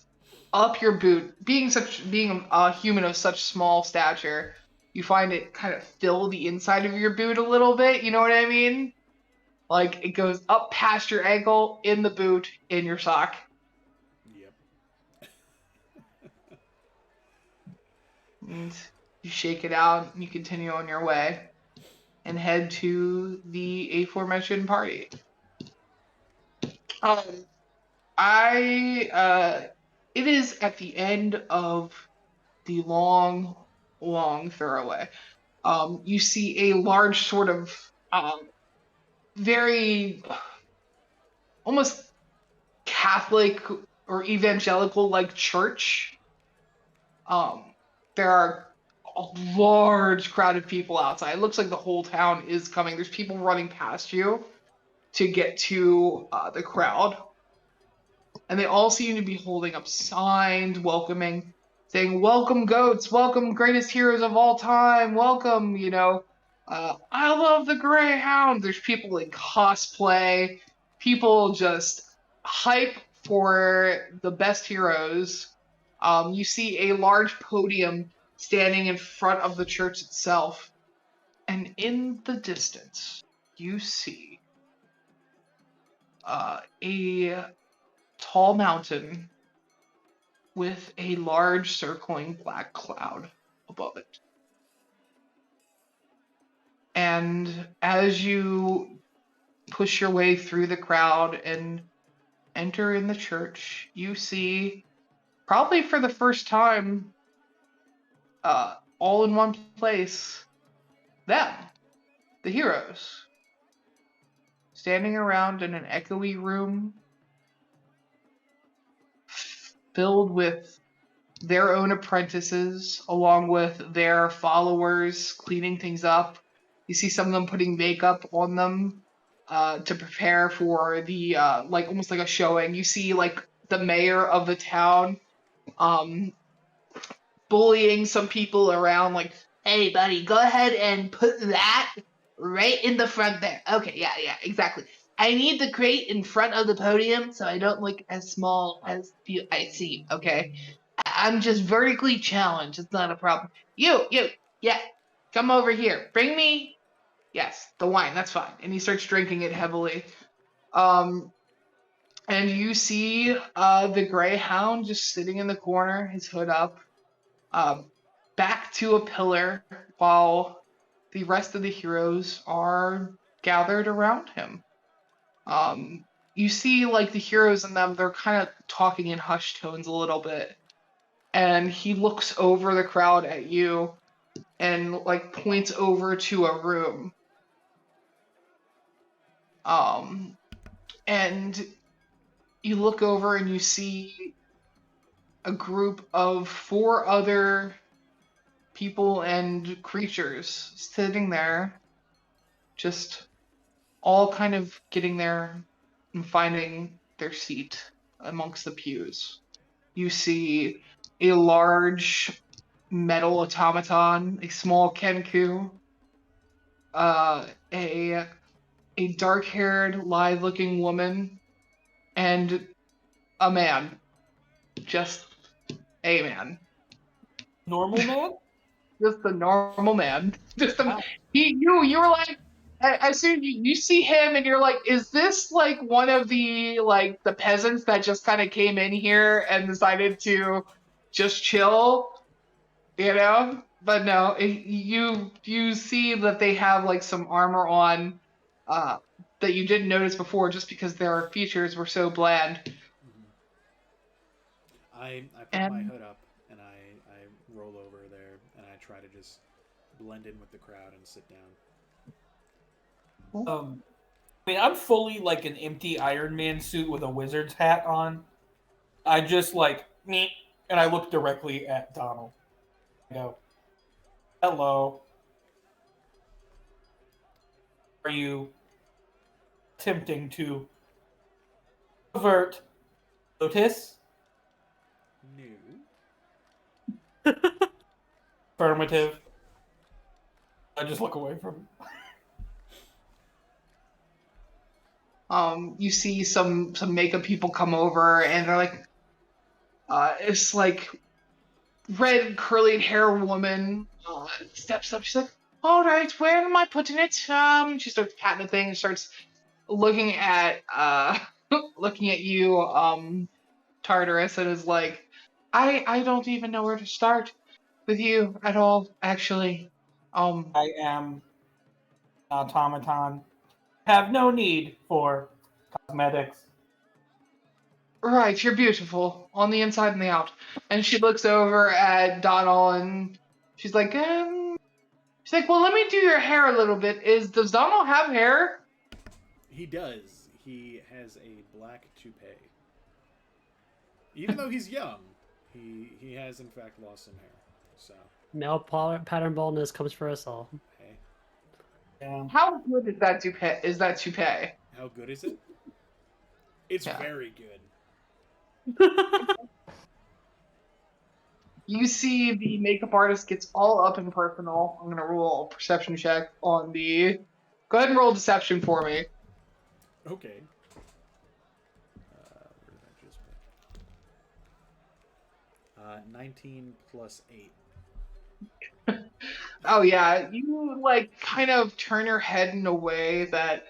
up your boot. Being a human of such small stature, you find it kind of fill the inside of your boot a little bit. You know what I mean? Like it goes up past your ankle, in the boot, in your sock. Yep. And you shake it out, and you continue on your way, and head to the aforementioned party. It is at the end of the long thoroughway. You see a large sort of very almost Catholic or evangelical like church. There are a large crowd of people outside. It looks like the whole town is coming. There's people running past you to get to the crowd. And they all seem to be holding up signs, saying, "Welcome, goats. Welcome, greatest heroes of all time. Welcome," I love the Greyhound. There's people in cosplay, people just hype for the best heroes. You see a large podium standing in front of the church itself, and in the distance, you see a tall mountain with a large circling black cloud above it. And as you push your way through the crowd and enter in the church, you see, probably for the first time, all in one place, them, the heroes, standing around in an echoey room filled with their own apprentices, along with their followers cleaning things up. You see some of them putting makeup on them to prepare for the like almost like a showing. You see like the mayor of the town bullying some people around, like, "Hey, buddy, go ahead and put that right in the front there." Okay, yeah, exactly. I need the crate in front of the podium so I don't look as small as I seem, okay? I'm just vertically challenged. It's not a problem. You, yeah, come over here. Bring me, yes, the wine. That's fine. And he starts drinking it heavily. And you see the Greyhound just sitting in the corner, his hood up, back to a pillar, while the rest of the heroes are gathered around him. You see, like, the heroes in them, they're kind of talking in hushed tones a little bit. And he looks over the crowd at you and, like, points over to a room. And you look over and you see a group of 4 other people and creatures sitting there, just all kind of getting there and finding their seat amongst the pews. You see a large metal automaton, a small Kenku, a dark-haired, lithe-looking woman, and a man. Just a man. Normal man? Just a normal man. Just Wow. you were like, as soon as you see him and you're like, is this like one of the like the peasants that just kind of came in here and decided to just chill, you know? But no, you see that they have like some armor on that you didn't notice before just because their features were so bland. I put my hood up and I roll over there and I try to just blend in with the crowd and sit down. I mean, I'm fully like an empty Iron Man suit with a wizard's hat on. I just like me, and I look directly at Donald. I go, "Hello. Are you attempting to avert notice?" No. Affirmative. I just look away from him. You see some makeup people come over and they're like, it's like red curly hair woman steps up. She's like, "All right, where am I putting it?" She starts patting the thing and starts looking at looking at you, Tartarus, and is like, I don't even know where to start with you at all, actually. I am an automaton. Have no need for cosmetics. Right, you're beautiful on the inside and the out. And she looks over at Donald and she's like, well, let me do your hair a little bit. Does Donald have hair? He does. He has a black toupee. Even though he's young, he has in fact lost some hair. So Male pattern baldness comes for us all. hey, Yeah. How good is that toupee? how good is it? It's Yeah. very good. You see the makeup artist gets all up and personal. I'm gonna roll a perception check on the. Go ahead and roll deception for me. Okay. Where did I just put? 19 plus 8. Oh yeah, you like kind of turn her head in a way that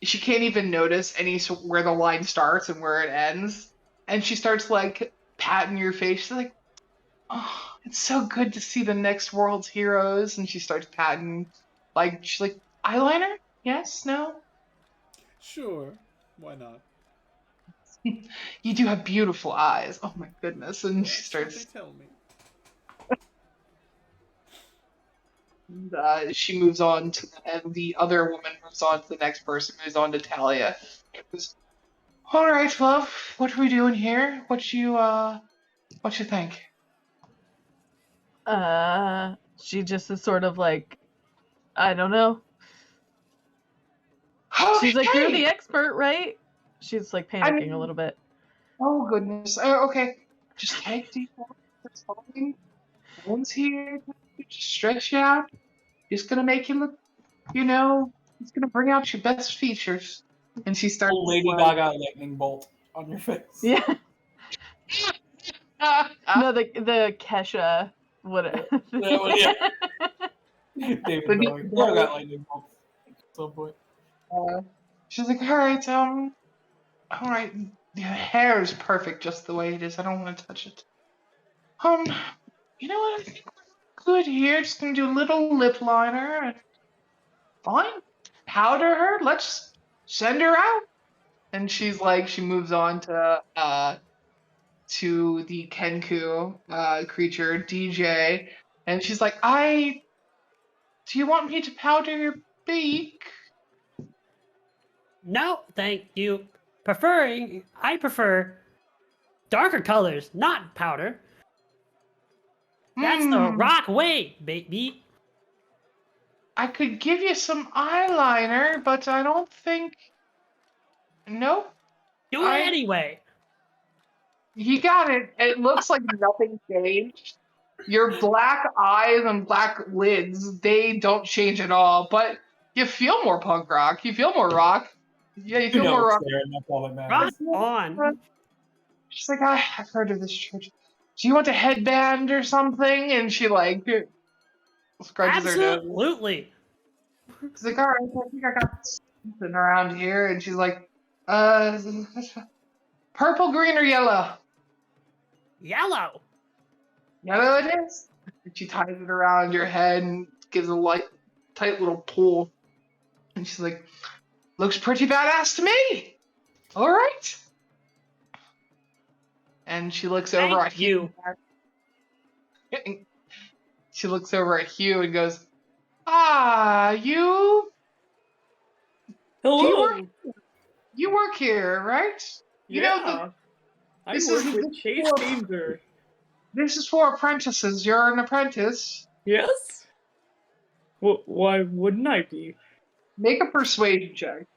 she can't even notice where the line starts and where it ends, and she starts like patting your face. She's like, "Oh, it's so good to see the next world's heroes," and she starts patting. Like she's like, "Eyeliner? Yes? No? Sure. Why not? You do have beautiful eyes. Oh my goodness!" And she That's what starts. they tell me. She moves on to, and the other woman moves on to the next person, moves on to Talia. Goes, all right, love, what are we doing here? What you think? She just is sort of like, I don't know. She's like, you're the expert, right? She's like panicking a little bit. Oh goodness. Okay, just take deep breaths. It's fine. No one's here. Just stretch you out. Just gonna make you look. It's gonna bring out your best features. And she starts. Full Lady Gaga lightning bolt on your face. Yeah. No, the Kesha would. Yeah. David Bowie. Probably got lightning bolt at some point. She's like, all right. Your hair is perfect just the way it is. I don't want to touch it. You know what? I think we're good here. Just gonna do a little lip liner. Fine. Powder her. Let's send her out. And she's like, she moves on to the Kenku creature, DJ, and she's like, do you want me to powder your beak? No, thank you. I prefer darker colors, not powder. That's the rock way, baby. I could give you some eyeliner, but I don't think. Nope. Do it anyway. You got it. It looks like nothing changed. Your black eyes and black lids, they don't change at all, but you feel more punk rock. You feel more rock. Yeah, you feel more rock. There, and that's all that matters. Rock on. She's like, I've heard of this church. Do you want a headband or something? And she like scrunches her nose. Absolutely. She's like, all right, I think I got something around here. And she's like, purple, green, or yellow? Yellow. Yellow it is. And she ties it around your head and gives a tight little pull. And she's like, looks pretty badass to me. All right. And she looks over at you. She looks over at Hugh and goes, you? Hello. You work here, right? You know, I work with Chase Danger. This is for apprentices. You're an apprentice. Yes? Why wouldn't I be? Make a persuasion check.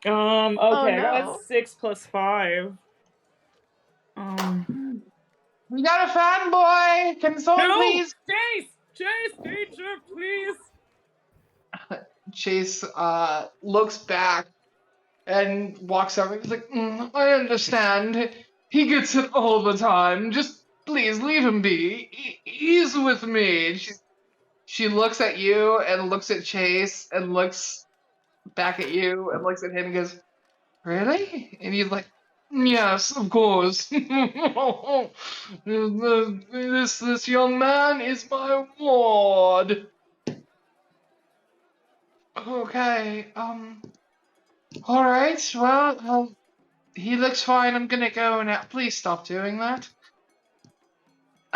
Okay, I got 6 plus 5. We got a fanboy. Can someone please? Chase Danger, please. Chase looks back and walks over. He's like, I understand. He gets it all the time. Just please leave him be. He's with me. And she looks at you and looks at Chase and looks back at you and looks at him and goes, really? And he's like, yes, of course. This young man is my ward. Okay, all right, well, he looks fine. I'm gonna go now. Please stop doing that.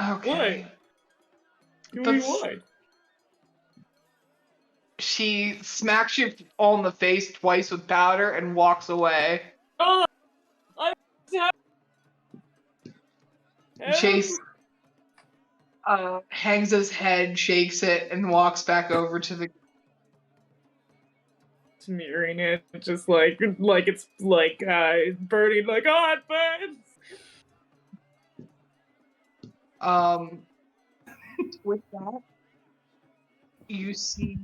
Okay. What? Doing what? She smacks you all in the face twice with powder and walks away. Oh, Chase hangs his head, shakes it, and walks back over to the. smearing it, just like it's like burning, like oh it burns. With that, you see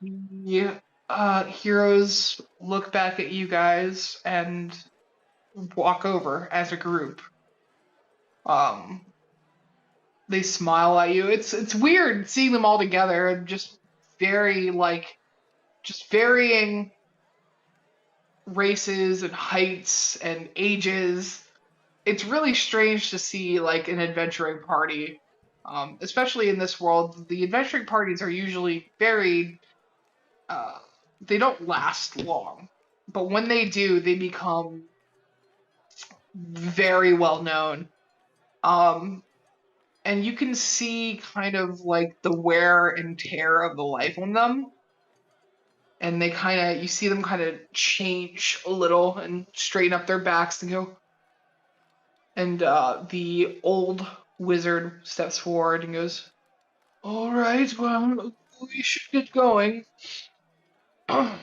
the heroes look back at you guys and walk over as a group. Um, they smile at you. It's weird seeing them all together and just very just varying races and heights and ages. It's really strange to see like an adventuring party. Especially in this world, the adventuring parties are usually very uh, they don't last long, but when they do, they become very well known. Um, and you can see kind of like the wear and tear of the life on them, and you see them kind of change a little and straighten up their backs and go. And the old wizard steps forward and goes, "All right, well, we should get going." uh,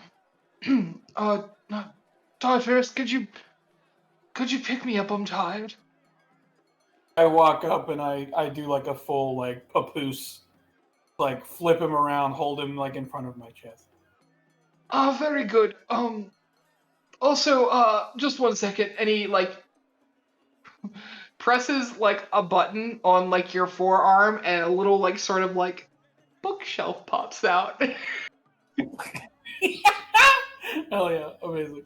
Todd Ferris, could you pick me up? I'm tired. I walk up and I do like a full like papoose, like flip him around, hold him like in front of my chest. Very good. Also, just one second. And he like presses like a button on like your forearm, and a little like sort of like bookshelf pops out. Hell yeah, amazing.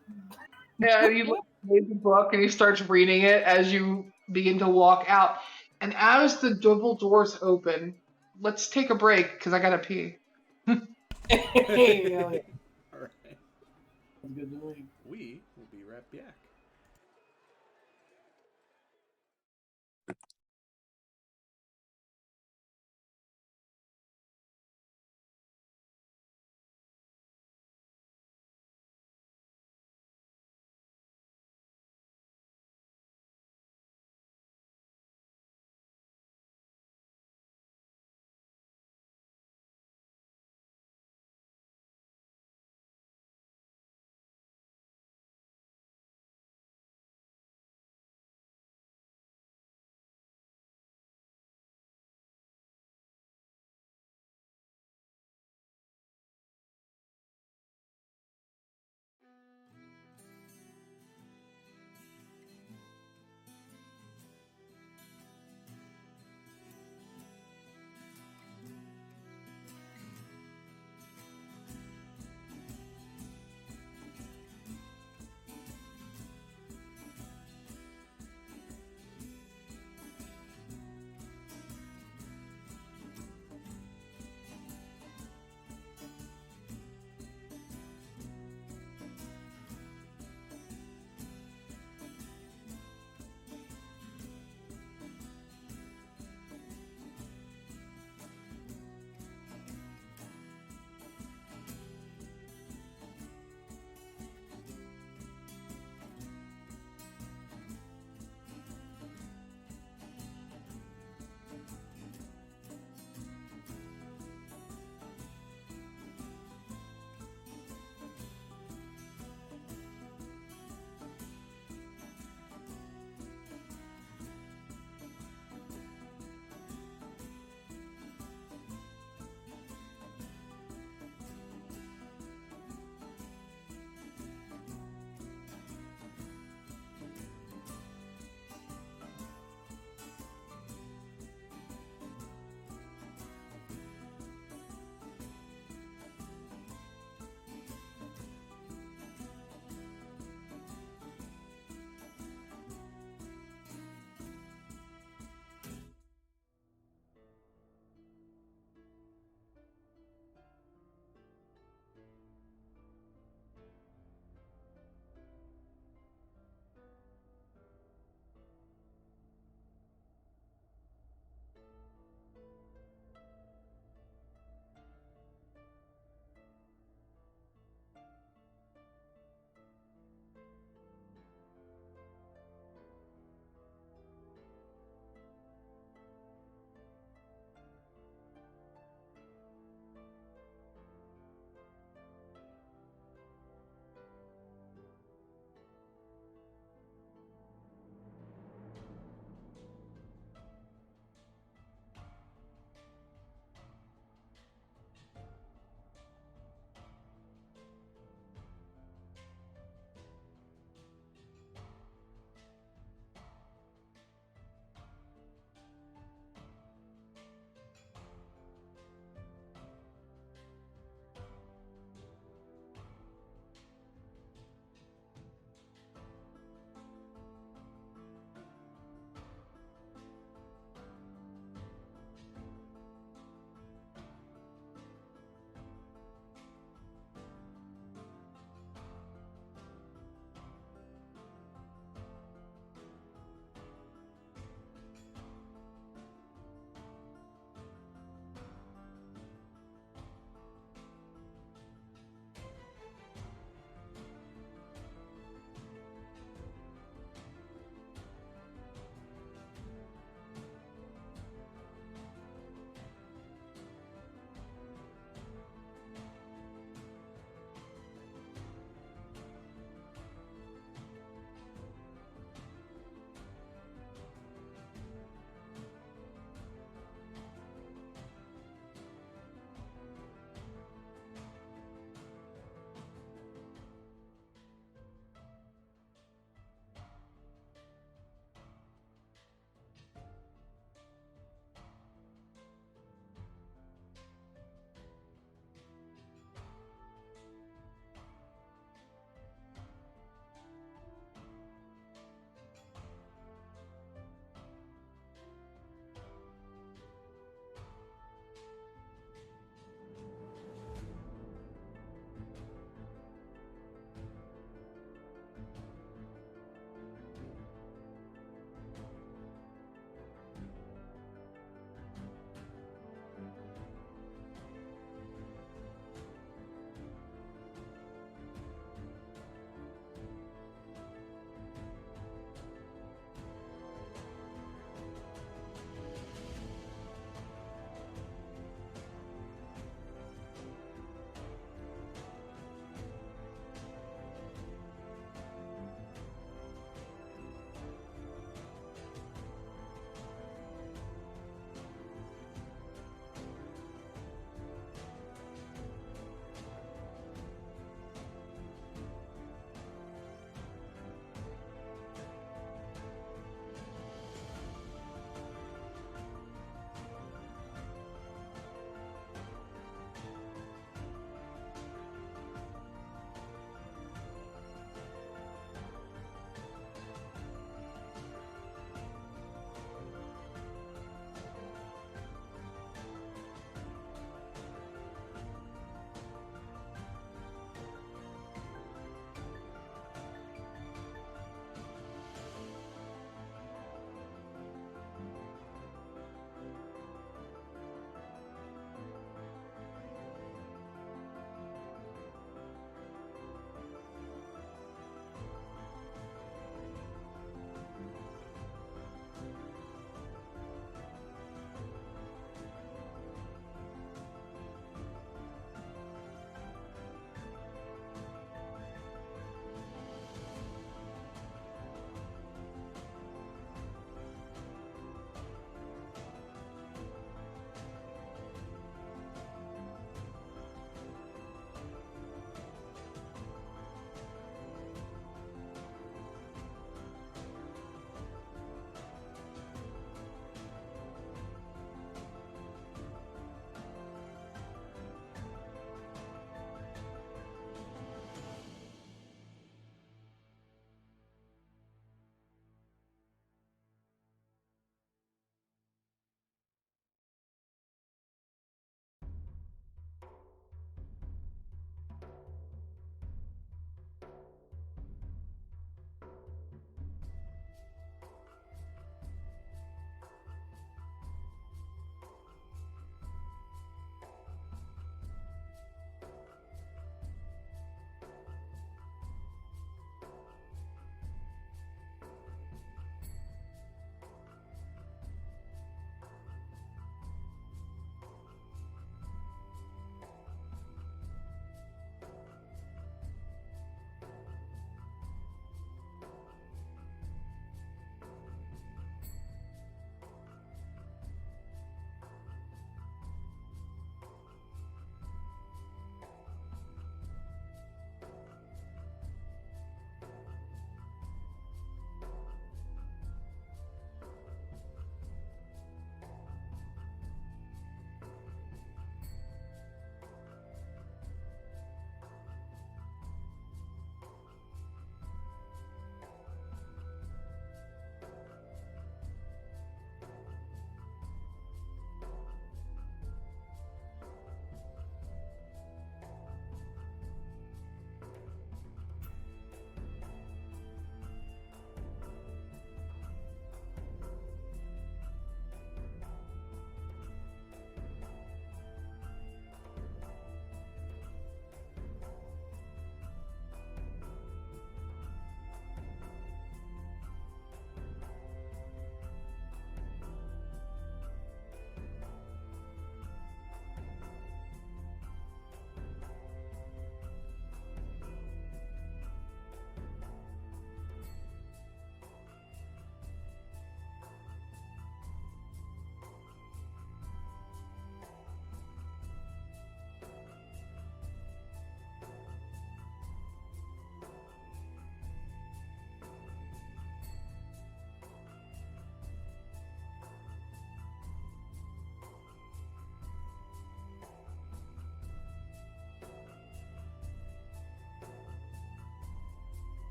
Yeah, and he like, reads the book and he starts reading it as you begin to walk out. And as the double doors open, let's take a break because I gotta pee. Hey, hell yeah. All right. Good to me. We will be right back.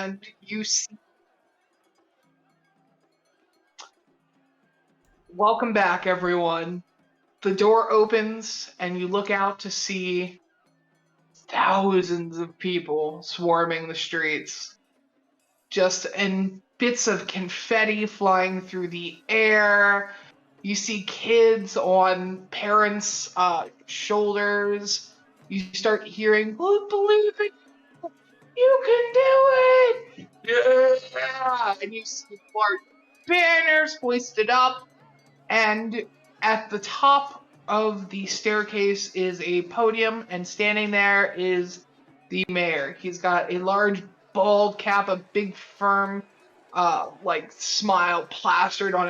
and you see. Welcome back, everyone. The door opens, and you look out to see thousands of people swarming the streets. Just in bits of confetti flying through the air. You see kids on parents' shoulders. You start hearing, "We believe in you. You can do it!" Yeah! And you see large banners hoisted up. And at the top of the staircase is a podium, and standing there is the mayor. He's got a large bald cap, a big firm like smile plastered on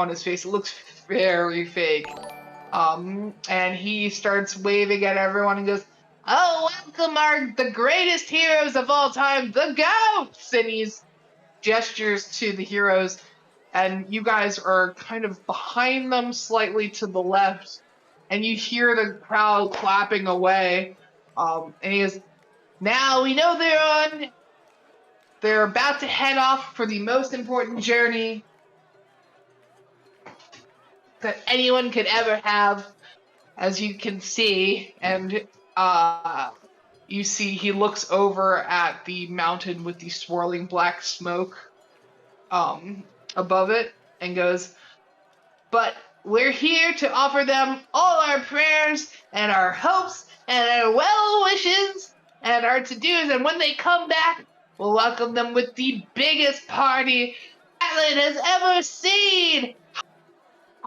his face. It looks very fake. And he starts waving at everyone and goes, "Oh, welcome the greatest heroes of all time, the GOATs!" And he gestures to the heroes, and you guys are kind of behind them, slightly to the left, and you hear the crowd clapping away. And he goes, "Now we know they're about to head off for the most important journey that anyone could ever have, as you can see." And you see he looks over at the mountain with the swirling black smoke above it and goes, "But we're here to offer them all our prayers and our hopes and our well wishes and our to-dos, and when they come back, we'll welcome them with the biggest party Atlan has ever seen."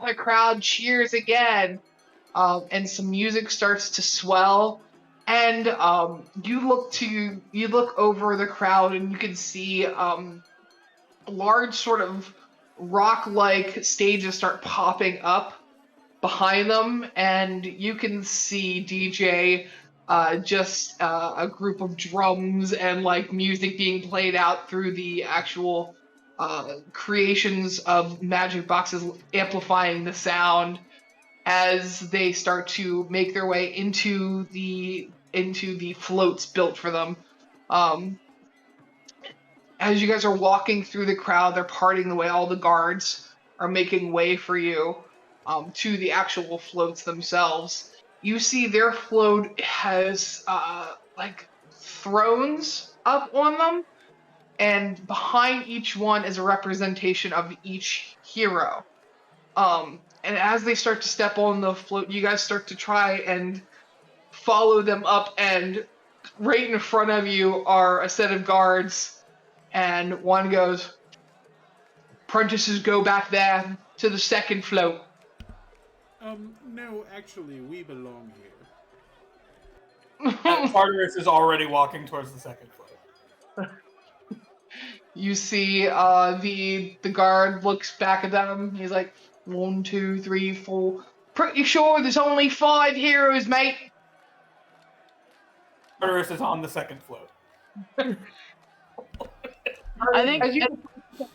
The crowd cheers again, and some music starts to swell, and you look over the crowd, and you can see large sort of rock-like stages start popping up behind them, and you can see DJ just a group of drums and like music being played out through the actual creations of magic boxes, amplifying the sound as they start to make their way into the floats built for them. As you guys are walking through the crowd, they're parting the way. All the guards are making way for you to the actual floats themselves. You see their float has like thrones up on them, and behind each one is a representation of each hero. And as they start to step on the float, you guys start to try and follow them up, and right in front of you are a set of guards. And one goes, "Apprentices, go back there to the second float." No, actually, we belong here. Tartarus is already walking towards the second float. You see the guard looks back at them. He's like, 1, 2, 3, 4. "Pretty sure there's only 5 heroes, mate." Tartarus is on the second float. I think As you-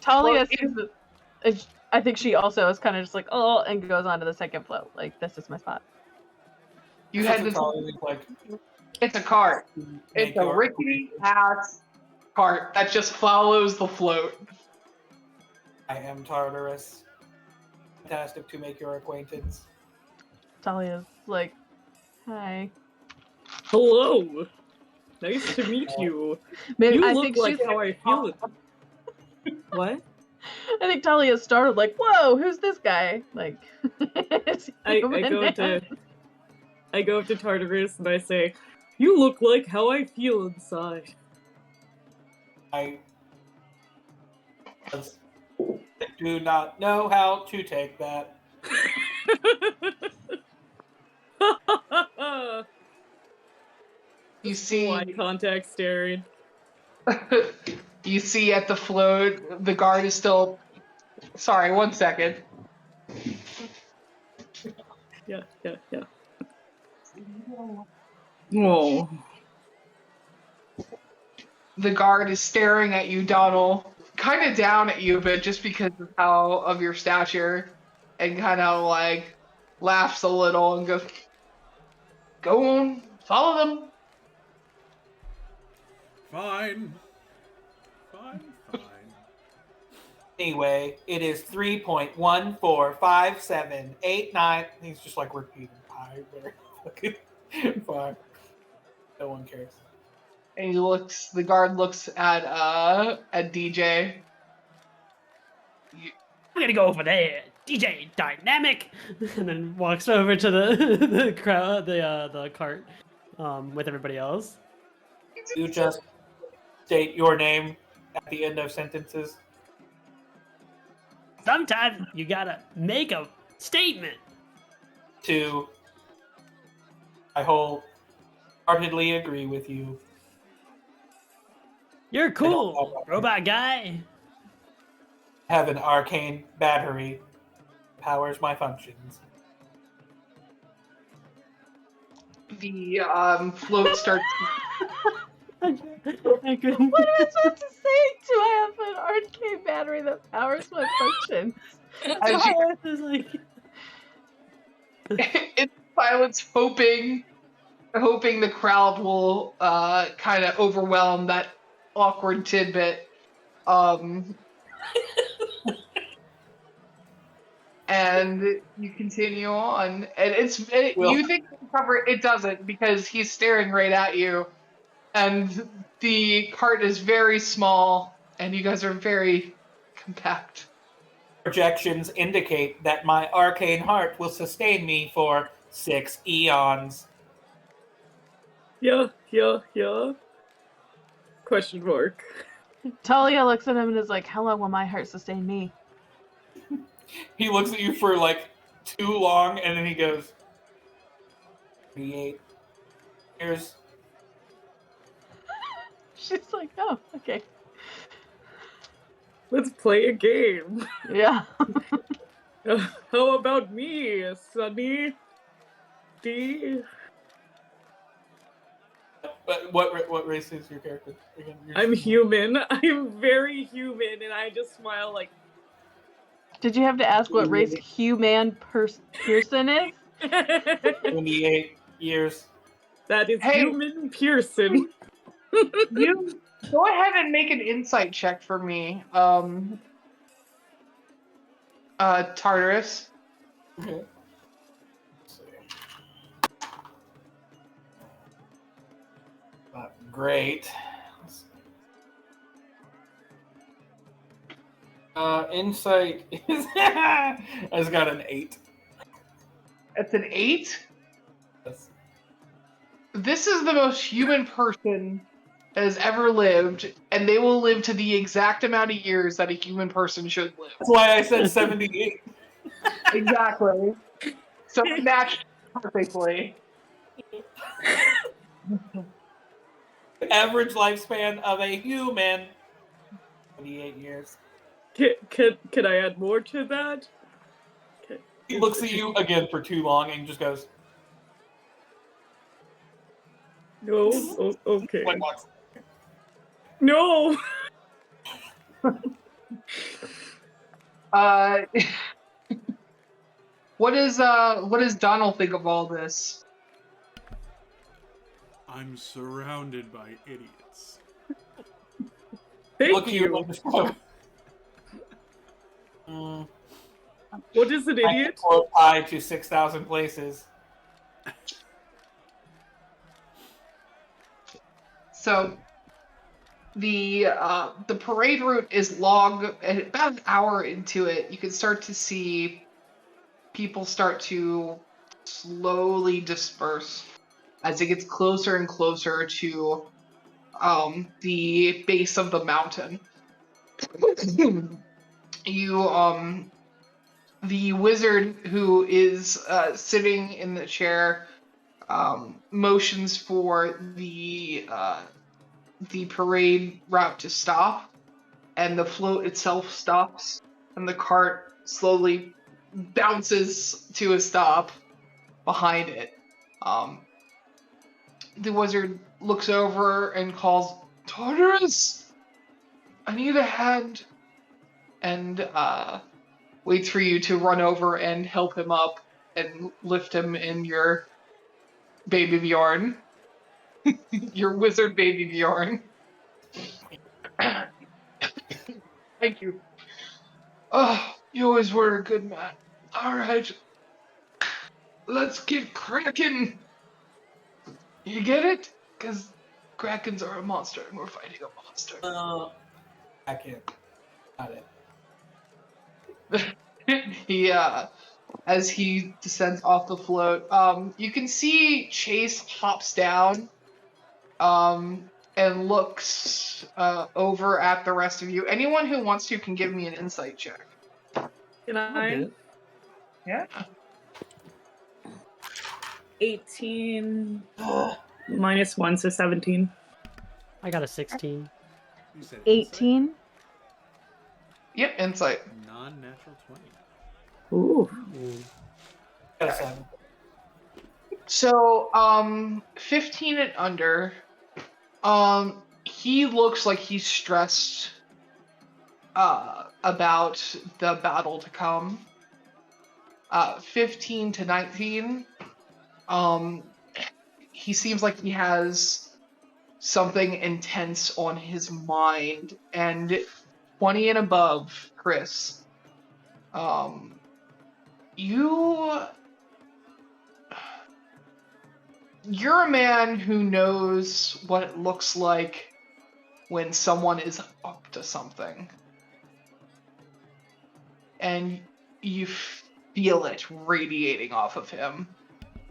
Talia I think she also is kind of just like, "Oh," and goes on to the second float. Like, this is my spot. You That's head what to Talia is like. it's a cart. Make It's a your- rickety ass cart that just follows the float. I am Tartarus. Fantastic to make your acquaintance. Talia's like, "Hi." Hello. Nice to meet you. Maybe You I look think like she's how I feel. What? I think Talia's startled, like, "Whoa, who's this guy?" Like, it's I human. go up to Tartarus and I say, "You look like how I feel inside." I do not know how to take that. You see Eye contact staring. you see at the float, the guard is still. Sorry, 1 second. Yeah. Oh. The guard is staring at you, Donald, kind of down at you, but just because of your stature, and kind of like laughs a little and goes, "Go on, follow them." Fine. I'm fine. Anyway, it is 3.145789. He's just like repeating pi there. Fucking 5. No one cares. And the guard looks at DJ. I'm gonna go over there, DJ Dynamic, and then walks over to the crowd, the cart, with everybody else. You just state your name at the end of sentences. Sometimes you gotta make a statement. To, I wholeheartedly agree with you. You're cool, robot guy. Have an arcane battery. Powers my functions. The float starts. I couldn't. What am I supposed to say? Do I have an arcade battery that powers my functions? As you, It's like, in silence, hoping the crowd will kind of overwhelm that awkward tidbit. And you continue on, and you think it'll cover it doesn't, because he's staring right at you, and the cart is very small, and you guys are very compact. Projections indicate that my arcane heart will sustain me for 6 eons. Yeah. Question mark. Talia looks at him and is like, how long will my heart sustain me? He looks at you for like too long, and then he goes, 38 years. She's like, oh, okay. Let's play a game. Yeah. How about me, Sunny? D? But what race is your character? Again, I'm human. I'm very human, and I just smile like. Did you have to ask what race Hugh-Man Pearson is? 28 years. That is Hey. human Pearson. You go ahead and make an insight check for me, Tartarus. Okay. Let's see. Not great. Let's see. Insight is. I just got an 8. It's an 8. Yes. This is the most human person that has ever lived, and they will live to the exact amount of years that a human person should live. That's why I said 78. Exactly. So it matched perfectly. Average lifespan of a human. 28 years. Can I add more to that? He looks at you again for too long and just goes, No? Okay. like, walks. No! What does Donald think of all this? I'm surrounded by idiots. Thank Look at you. you. and just go, What is an I can idiot? quote pi to 6,000 places. So the parade route is long, and about an hour into it, you can start to see people start to slowly disperse as it gets closer and closer to the base of the mountain. The wizard who is sitting in the chair motions for the parade route to stop, and the float itself stops, and the cart slowly bounces to a stop behind it. The wizard looks over and calls, Tartarus! I need a hand! And waits for you to run over and help him up and lift him in your baby Bjorn. Your wizard baby Bjorn. Thank you. Oh, you always were a good man. All right, let's get cracking. You get it? Because krakens are a monster, and we're fighting a monster. I can't. Got it. As he descends off the float, you can see Chase hops down, and looks over at the rest of you. Anyone who wants to can give me an insight check. Can I'll I? do it. Yeah. 18 minus 1, so 17. I got a 16. You said 18. Yep, insight. Non-natural 20. Ooh. Mm. Got a 7. So, 15 and under. He looks like he's stressed about the battle to come. 15 to 19. He seems like he has something intense on his mind. And 20 and above, Chris. You're a man who knows what it looks like when someone is up to something. And you feel it radiating off of him.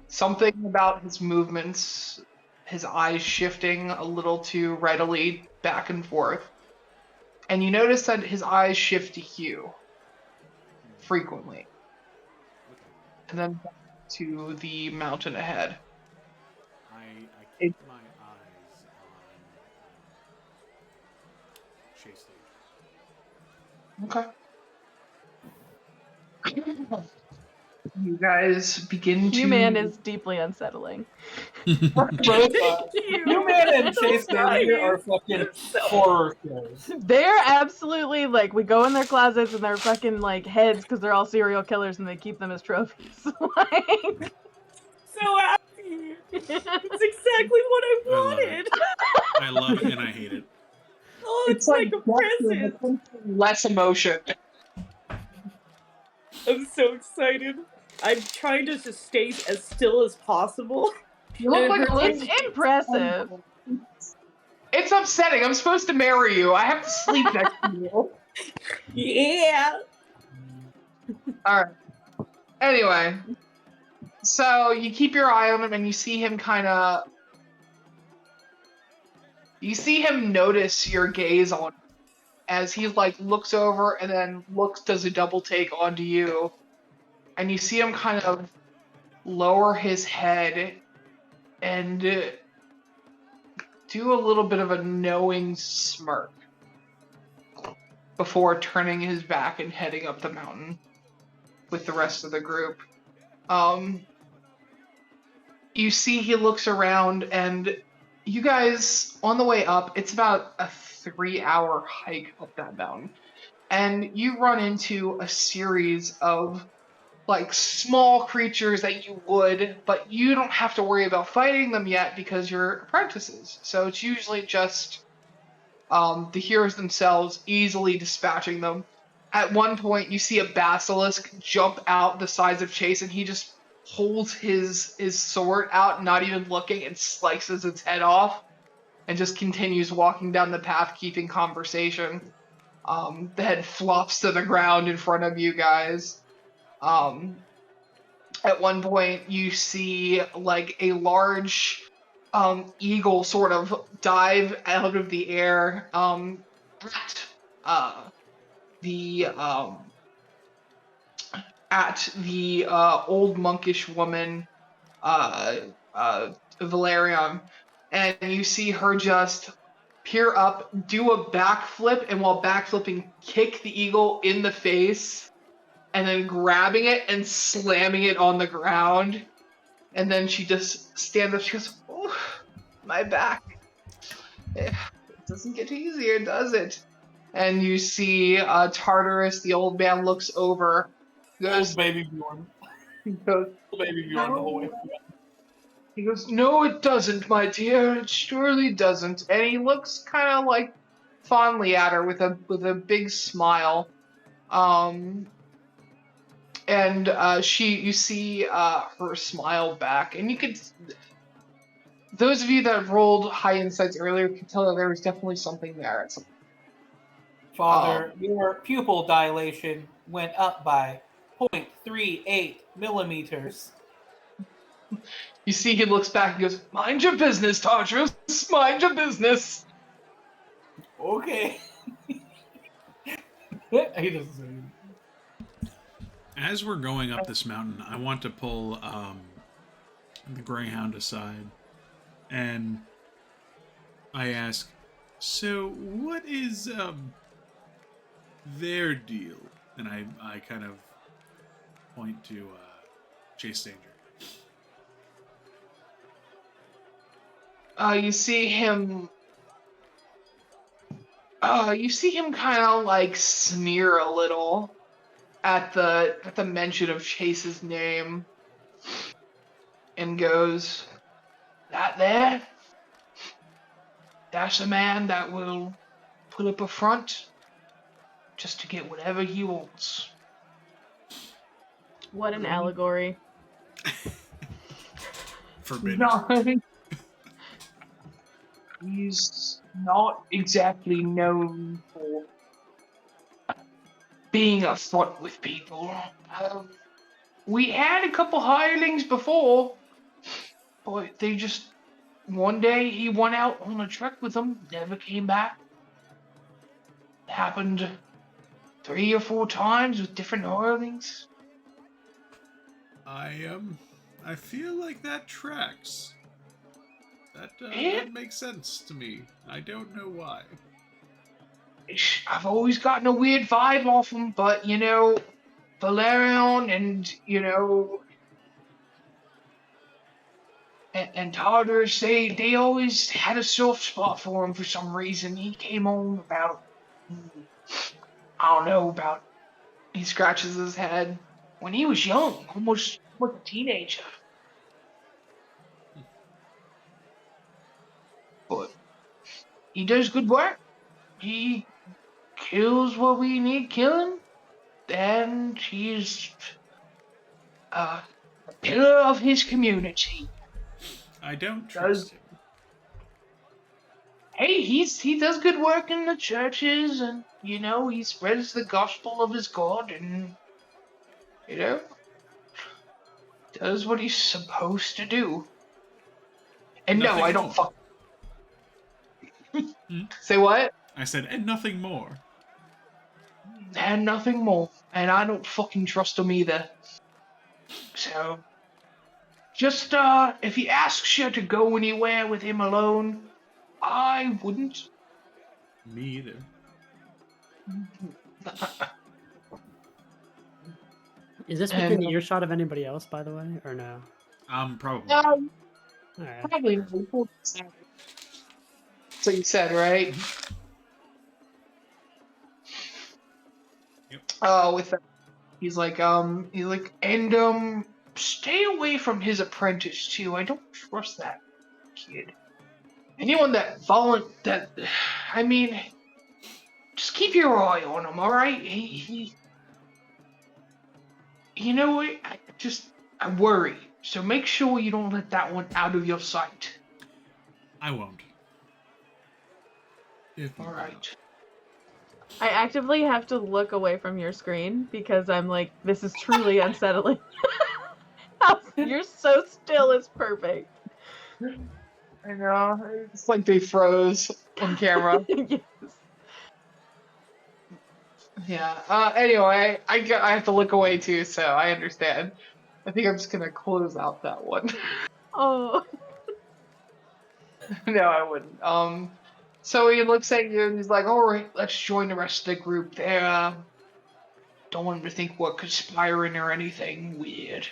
Something about his movements, his eyes shifting a little too readily back and forth. And you notice that his eyes shift to Hugh frequently. And then back to the mountain ahead. I keep my eyes on Chase Lee. Okay. You guys begin to... Human is deeply unsettling. Both Human and Chase Daly are fucking horror shows. They're absolutely like, we go in their closets and they're fucking like heads because they're all serial killers and they keep them as trophies. Like, So happy. It's exactly what I I love it. wanted. I love it and I hate it. Oh, it's like a present. less emotion. I'm so excited. I'm trying to just stay as still as possible. You look like well, it's impressive. It's upsetting. I'm supposed to marry you. I have to sleep next to you. Yeah. Alright. Anyway. So you keep your eye on him and you see him you see him notice your gaze on him as he like looks over and then does a double take onto you. And you see him kind of lower his head and do a little bit of a knowing smirk before turning his back and heading up the mountain with the rest of the group. You see he looks around and you guys, on the way up, it's about a 3-hour hike up that mountain. And you run into a series of like small creatures that you would, but you don't have to worry about fighting them yet because you're apprentices. So it's usually just the heroes themselves easily dispatching them. At one point, you see a basilisk jump out the sides of Chase, and he just holds his sword out, not even looking, and slices its head off, and just continues walking down the path, keeping conversation. The head flops to the ground in front of you guys. At one point, you see like a large eagle sort of dive out of the air at the old monkish woman, Valerian, and you see her just peer up, do a backflip, and while backflipping, kick the eagle in the face, and then grabbing it and slamming it on the ground. And then she just stands up, she goes, "Oh, my back. It doesn't get easier, does it?" And you see Tartarus, the old man, looks over, goes, Baby Bjorn. goes, Baby Bjorn the whole way. he goes, "No, it doesn't, my dear. It surely doesn't." And he looks kind of like fondly at her with a big smile. And you see her smile back, and you could. Those of you that rolled high insights earlier can tell that there was definitely something there. Father, your pupil dilation went up by 0.38 millimeters. You see, he looks back and goes, "Mind your business, Tartarus. Mind your business." Okay. He doesn't say anything. As we're going up this mountain, I want to pull the Greyhound aside, and I ask, "So, what is their deal?" And I kind of point to Chase Danger. You see him. You see him kind of like sneer a little at the mention of Chase's name, and goes, "That there? That's a man that will put up a front just to get whatever he wants." What an allegory. Forbidden. No. He's not exactly known for being upfront with people. We had a couple hirelings before, but they just... One day he went out on a trek with them, never came back. It happened 3 or 4 times with different hirelings. I feel like that tracks. That makes sense to me. I don't know why. I've always gotten a weird vibe off him, but, Valerian and, and Tartarus, they always had a soft spot for him for some reason. He came on about, I don't know, he scratches his head, when he was young, almost like a teenager. But he does good work. He kills what we need killing, and he's a pillar of his community. I don't trust him. Hey, he does good work in the churches, and he spreads the gospel of his God, and does what he's supposed to do. And Nothing no, I don't more. fuck. Say what? I said, and nothing more. And nothing more. And I don't fucking trust him either. So, just, if he asks you to go anywhere with him alone, I wouldn't. Me either. Is this within earshot of anybody else, by the way, or no? Probably. All right. Probably. So you said, right? Yep. With that, he's like, and, stay away from his apprentice, too. I don't trust that kid. Anyone that just keep your eye on him, alright? He you know what? I worry. So make sure you don't let that one out of your sight. I won't. Alright. I actively have to look away from your screen because I'm like, this is truly unsettling. You're so still, it's perfect. I know. It's like they froze on camera. Yes. Yeah. Anyway, I have to look away too, so I understand. I think I'm just gonna close out that one. Oh. No, I wouldn't. So he looks at you and he's like, "Alright, let's join the rest of the group. There, don't want him to think we're conspiring or anything weird."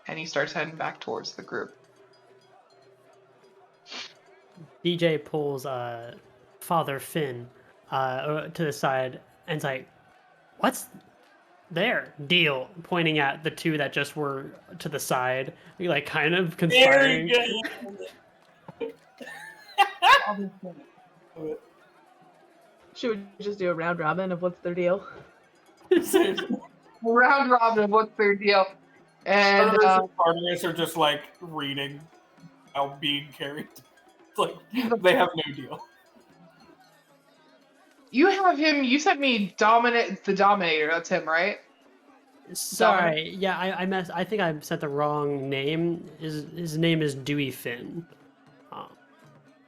And he starts heading back towards the group. DJ pulls Father Finn to the side and's like, "What's there?" Deal, pointing at the two that just were to the side, like kind of conspiring. Should we just do a round robin of what's their deal? Seriously. Round robin, what's their deal? And Artemis are just like reading while being carried. It's like they have no deal. you have him. You sent me the Dominator. That's him, right? Sorry, yeah, I think I sent the wrong name. His name is Dewey Finn.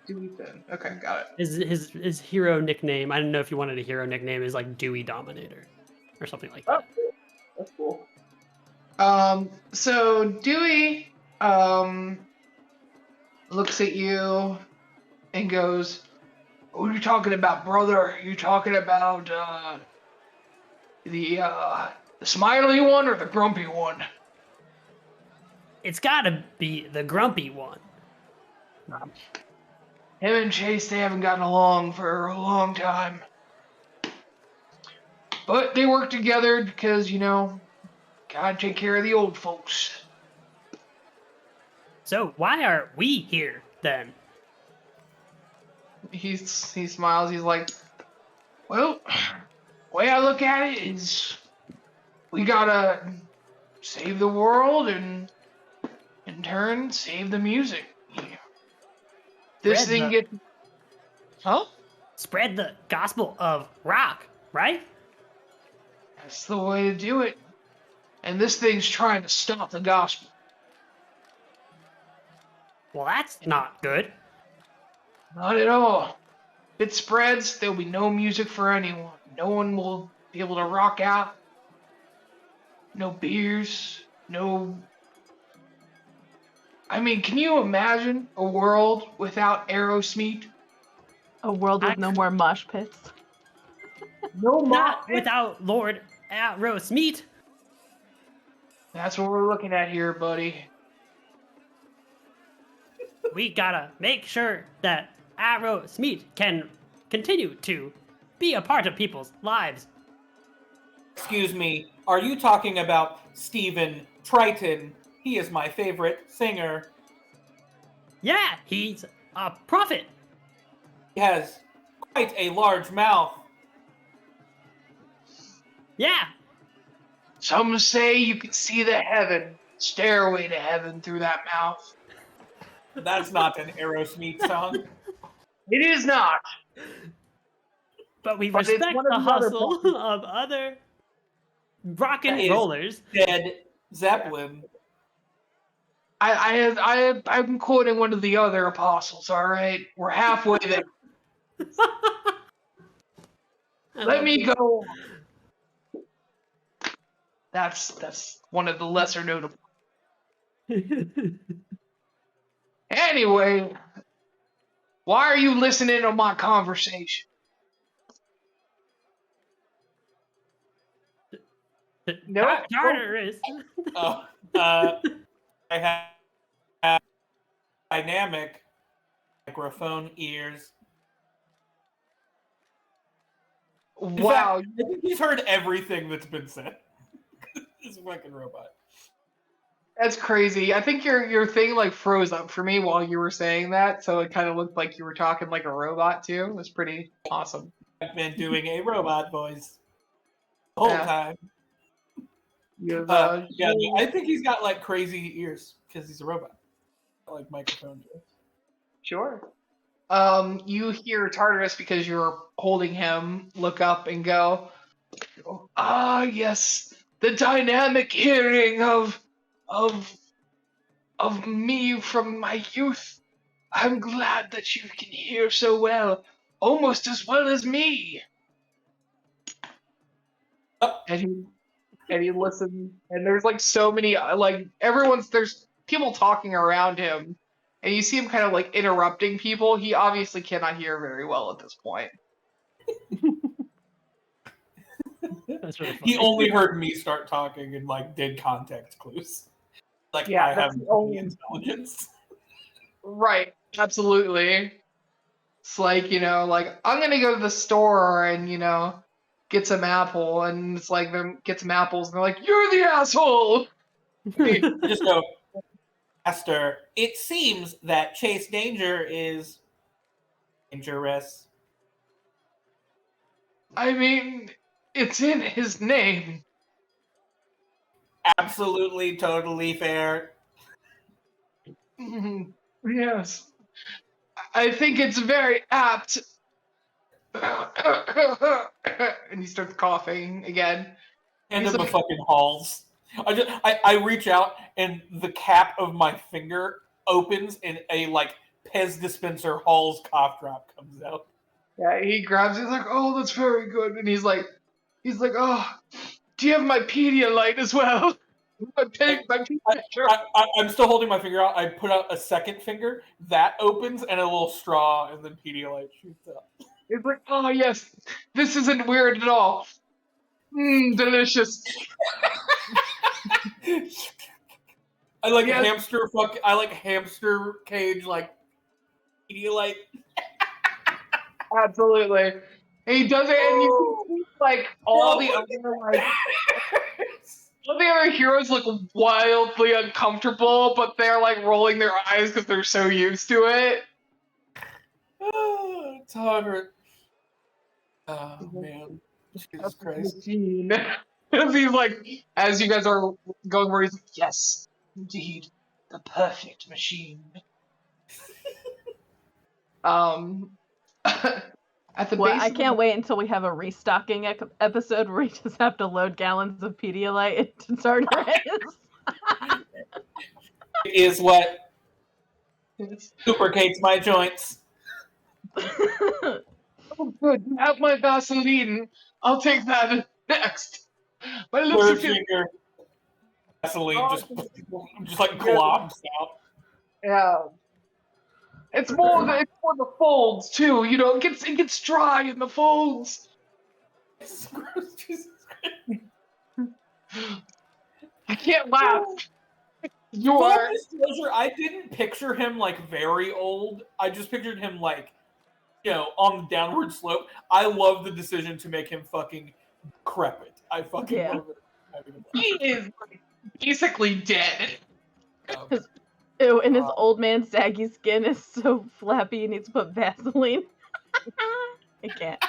Dewey Finn. Okay, got it. His hero nickname. I don't know if you wanted a hero nickname. Is like Dewey Dominator, or something like that. Oh, that's cool. So Dewey, looks at you and goes, "What are you talking about, brother? Are you talking about the smiley one or the grumpy one?" It's gotta be the grumpy one. Him and Chase, they haven't gotten along for a long time. But they work together because, gotta take care of the old folks. So why are we here then? He smiles, he's like, well, the way I look at it is we gotta save the world and in turn save the music. This Spread thing the- gets... Huh? Spread the gospel of rock, right? That's the way to do it. And this thing's trying to stop the gospel. Well, that's not good. Not at all. If it spreads, there'll be no music for anyone. No one will be able to rock out. No beers. No... I mean, can you imagine a world without Aerosmith? A world with no more mosh pits. No Not without Lord Aerosmith. That's what we're looking at here, buddy. We gotta make sure that Aerosmith can continue to be a part of people's lives. Excuse me, are you talking about Stephen Triton? He is my favorite singer. Yeah, he's a prophet. He has quite a large mouth. Yeah, Some say you can see the stairway to heaven through that mouth. That's not an Aerosmith song. It is not. but we But it's respect one of the the other hustle of other rock and That is- rollers. Dead Zeppelin. I'm quoting one of the other apostles, all right? We're halfway there. Let me go. That's one of the lesser notable. Anyway, why are you listening to my conversation? No. Tartarus. Oh, I have dynamic microphone ears. In Wow, fact, I think he's heard everything that's been said. This fucking robot. that's crazy. I think your thing like froze up for me while you were saying that, so it kind of looked like you were talking like a robot too. It was pretty awesome. I've been doing a robot voice the whole Yeah. time. You have, Yeah, I think he's got like crazy ears because he's a robot. Like microphone ears. Sure. You hear Tartarus because you're holding him look up and go, "Ah, yes, the dynamic hearing of me from my youth. I'm glad that you can hear so well, almost as well as me." Oh. And he listens, and there's like so many there's people talking around him. And you see him kind of like interrupting people. He obviously cannot hear very well at this point. That's really funny. He only heard me start talking and like did context clues. Like Yeah, I that's have the only- intelligence. Right, absolutely. It's like, I'm gonna go to the store and, get some apple, and it's like get some apples, and they're like, "You're the asshole!" I just go, Master, it seems that Chase Danger is dangerous. I mean, it's in his name. Absolutely, totally fair. Mhm. Yes. I think it's very apt. And he starts coughing again. Hand He's him a like- fucking Halls. I reach out and the cap of my finger opens and a like Pez dispenser Halls cough drop comes out. Yeah, he grabs it. He's like, "Oh, that's very good." And he's like, "Oh, do you have my Pedialyte as well?" my Pedialyte. I'm still holding my finger out. I put out a second finger that opens and a little straw, and then Pedialyte shoots up. He's like, "Oh yes, this isn't weird at all. Delicious." I like Yes. hamster fuck. I like hamster cage like Pedialyte. Absolutely. And he does it, and you can see like all the other like all the other heroes look wildly uncomfortable, but they're like rolling their eyes because they're so used to it. It's hard. Oh man, Jesus Christ! Machine. As he's like, as you guys are going where he's like, yes, indeed, the perfect machine. At the Well, base I of the- can't wait until we have a restocking episode where we just have to load gallons of Pedialyte into Tartarus. It is what Yes. lubricates my joints. Oh, good. You have my Vaseline. I'll take that next. My lips Third are feeling. finger Vaseline Oh, just like globs out. Yeah. It's more the folds too. You know, it gets dry in the folds. It's gross, Jesus Christ. You can't laugh. You Full are. disclosure, I didn't picture him like very old. I just pictured him like, on the downward slope. I love the decision to make him fucking decrepit. I fucking Yeah. love it. He is basically dead. Ew, and his old man saggy skin is so flappy he needs to put Vaseline. I can't.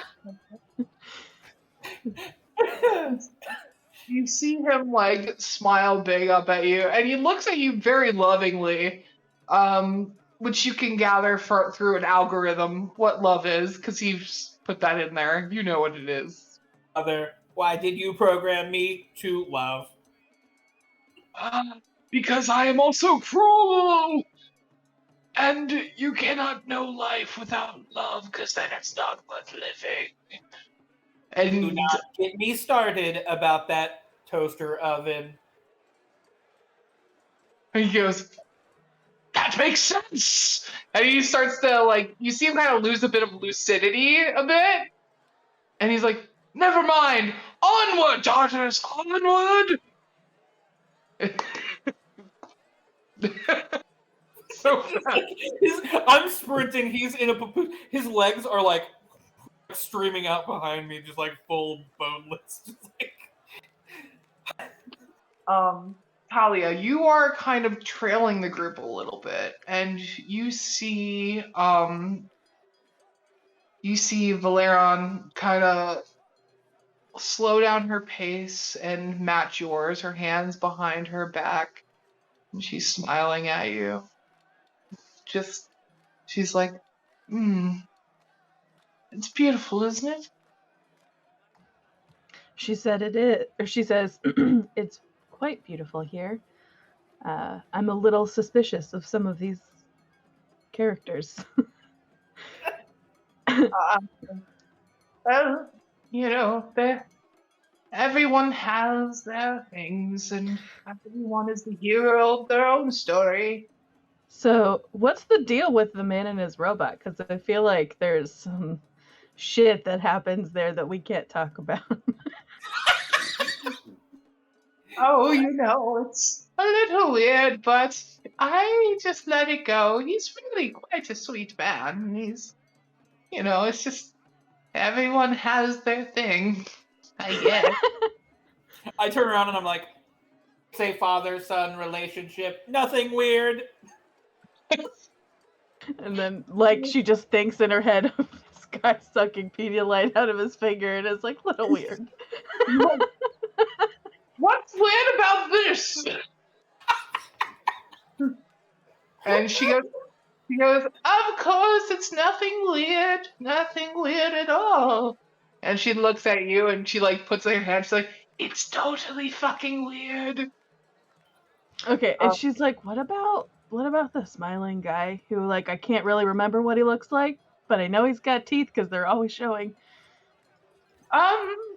You see him like smile big up at you, and he looks at you very lovingly, which you can gather through an algorithm what love is, because he's put that in there. You know what it is. Mother, why did you program me to love? Because I am also cruel, and you cannot know life without love, because then it's not worth living. Do And not get me started about that toaster oven. he goes, that makes sense. And he starts to like, you see him kind of lose a bit of lucidity a bit. And he's like, never mind. Onward, daughters, onward. So fast. I'm sprinting. He's in a papoose. His legs are like streaming out behind me, just like full boneless. Just like... Talia, you are kind of trailing the group a little bit, and you see Valeron kind of slow down her pace and match yours, her hands behind her back, and she's smiling at you. She's like, it's beautiful, isn't it? She said it is, or she says, it's quite beautiful here. I'm a little suspicious of some of these characters. Well, everyone has their things, and everyone is the hero of their own story. So, what's the deal with the man and his robot? Because I feel like there's some shit that happens there that we can't talk about. Oh, it's a little weird, but I just let it go. He's really quite a sweet man. It's just everyone has their thing, I guess. I turn around and I'm like, say father-son relationship, nothing weird. And then, like, she just thinks in her head of this guy sucking Pedialyte out of his finger, and it's like a little weird. What's weird about this? And she goes, of course, it's nothing weird at all. And she looks at you and she like puts her hand, she's like, it's totally fucking weird. Okay, and she's like, what about the smiling guy who, like, I can't really remember what he looks like, but I know he's got teeth because they're always showing.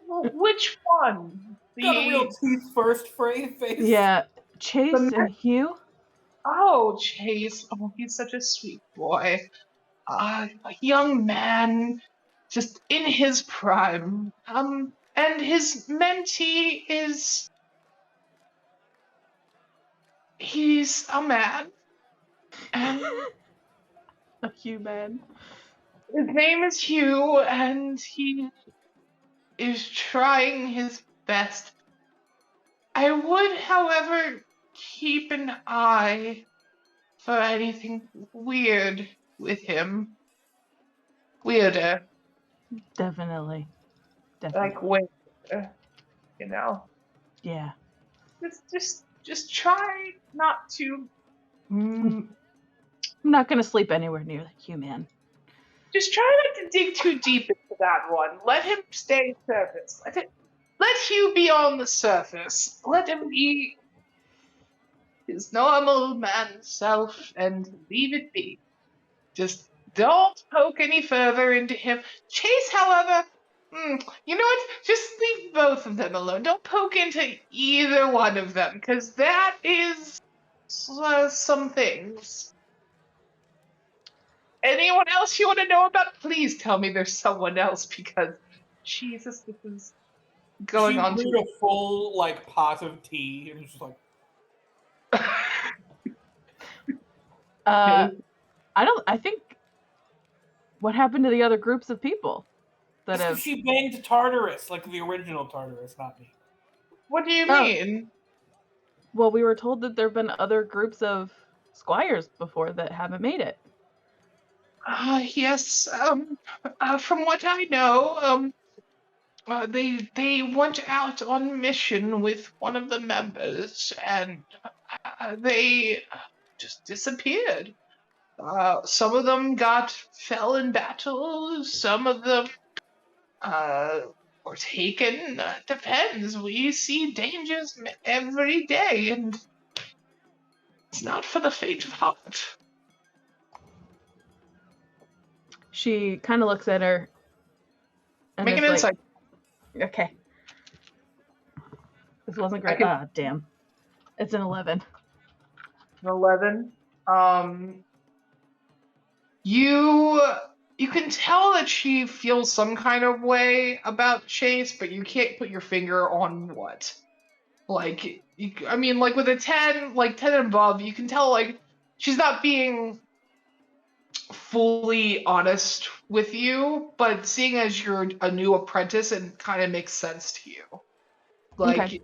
Which one? Got a real teeth first face. Yeah, Chase and Hugh. Oh, Chase. Oh, he's such a sweet boy. A young man, just in his prime. And his mentee is... He's a man. And A Hugh man. his name is Hugh, and he is trying his best. I would, however, keep an eye for anything weird with him. Weirder. Definitely. Like weirder. You know? Yeah. Just try not to... I'm not gonna sleep anywhere near the Hugh man. Just try not to dig too deep into that one. Let him stay surface. Let Hugh be on the surface. Let him be his normal man self and leave it be. Just don't poke any further into him. Chase, however, you know what? Just leave both of them alone. Don't poke into either one of them, because that is some things. Anyone else you want to know about? Please tell me there's someone else, because Jesus, this is going on She too. brewed a full like pot of tea and was just like, I think what happened to the other groups of people that "That's 'cause have she banged Tartarus, like the original Tartarus, not me." What do you Oh. mean? well, we were told that there have been other groups of squires before that haven't made it. Yes. From what I know, they went out on mission with one of the members, and they just disappeared. Some of them fell in battle. Some of them were taken. Depends. We see dangers every day, and it's not for the faint of heart. She kind of looks at her and Make is an like, insight. okay. This wasn't great. can- Ah, damn. It's an 11. 11. You can tell that she feels some kind of way about Chase, but you can't put your finger on what. Like, I mean, like with a 10, like 10 and above, you can tell like she's not being fully honest with you, but seeing as you're a new apprentice, it kind of makes sense to you. Like, Okay.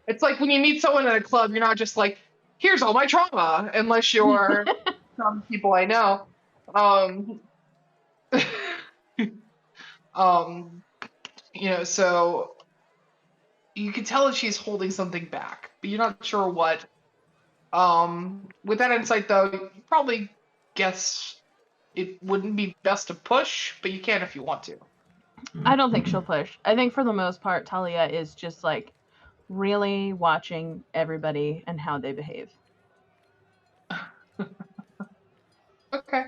it's like when you meet someone at a club, you're not just like, here's all my trauma, unless you're some people I know. You know, so you can tell that she's holding something back, but you're not sure what. With that insight, though, you probably guess it wouldn't be best to push, but you can if you want to. I don't think she'll push. I think for the most part, Talia is just like really watching everybody and how they behave. Okay.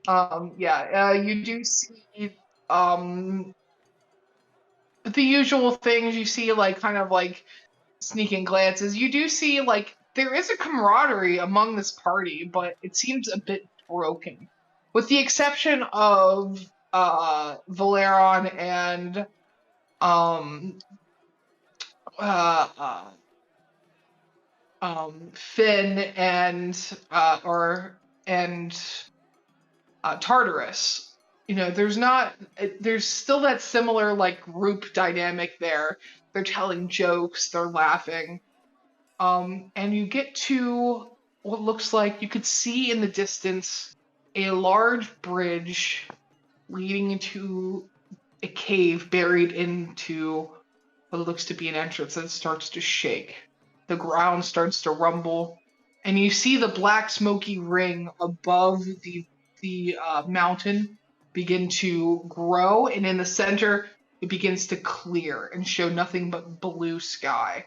You do see the usual things. You see like kind of like sneaking glances. You do see like there is a camaraderie among this party, but it seems a bit broken. With the exception of Valeron and Finn and Tartarus. You know, there's still that similar like group dynamic there. They're telling jokes, they're laughing. And you get to what looks like you could see in the distance a large bridge leading into a cave buried into what looks to be an entrance that starts to shake. The ground starts to rumble, and you see the black smoky ring above the mountain begin to grow, and in the center it begins to clear and show nothing but blue sky.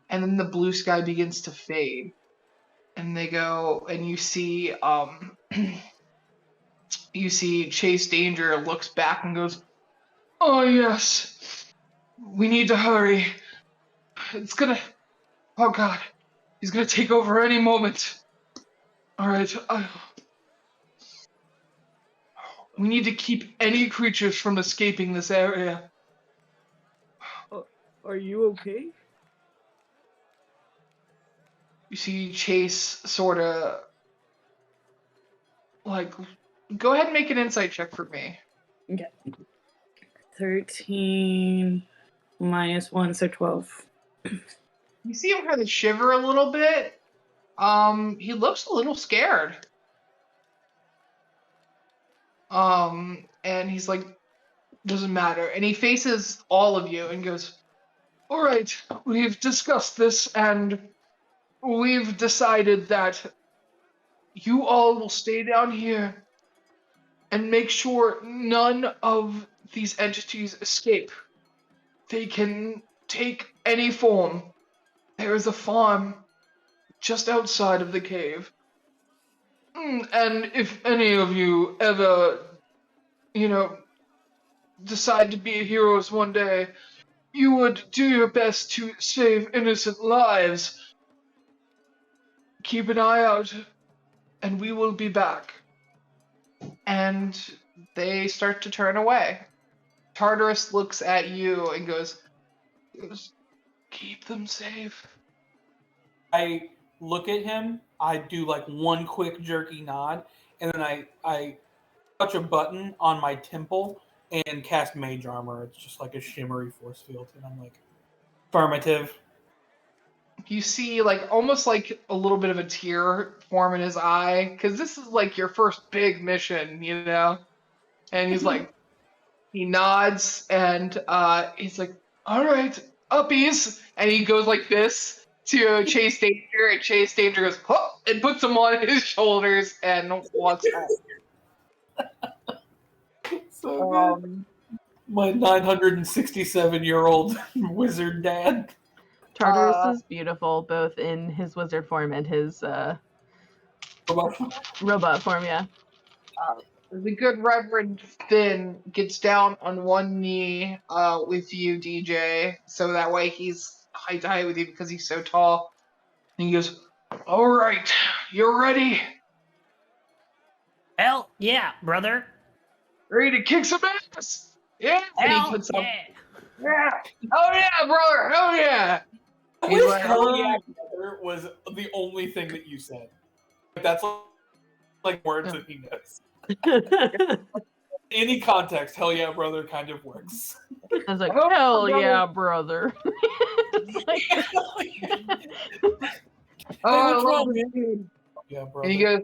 And then the blue sky begins to fade, and they go, and you see you see Chase Danger looks back and goes, "Oh yes, we need to hurry. It's gonna. Oh God, he's gonna take over any moment. All right, we need to keep any creatures from escaping this area." Are you okay? You see Chase sort of like, go ahead and make an insight check for me. Okay. 13 minus 1, so 12. You see him kind of shiver a little bit. He looks a little scared. And he's like, doesn't matter. And he faces all of you and goes, "All right, we've discussed this and we've decided that you all will stay down here and make sure none of these entities escape. They can take any form. There is a farm just outside of the cave. And if any of you ever, decide to be heroes one day, you would do your best to save innocent lives. Keep an eye out, and we will be back." And they start to turn away. Tartarus looks at you and goes, "Keep them safe." I look at him. I do like one quick jerky nod, and then I touch a button on my temple and cast Mage Armor. It's just like a shimmery force field, and I'm like, affirmative. You see, like, almost like a little bit of a tear form in his eye, because this is like your first big mission, And he's like, he nods, and he's like, "All right, uppies," and he goes like this to Chase Danger, and Chase Danger goes, "Huh," and puts him on his shoulders and walks off. So good. My 967-year-old wizard dad. Tartarus is beautiful, both in his wizard form and his robot form, yeah. The good Reverend Finn gets down on one knee with you, DJ, so that way he's eye to eye with you because he's so tall. And he goes, "All right, you're ready? Hell yeah, brother. Ready to kick some ass? Yeah." And he Hell puts up, yeah. "Yeah, oh yeah, brother, hell yeah." He's What like, hell yeah, brother was the only thing that you said. That's like words that he knows. Any context, hell yeah, brother kind of works. I was like, Oh, hell brother. yeah, brother. It's like, "Oh, what's I love wrong, this man?" dude." Yeah, brother. And he goes,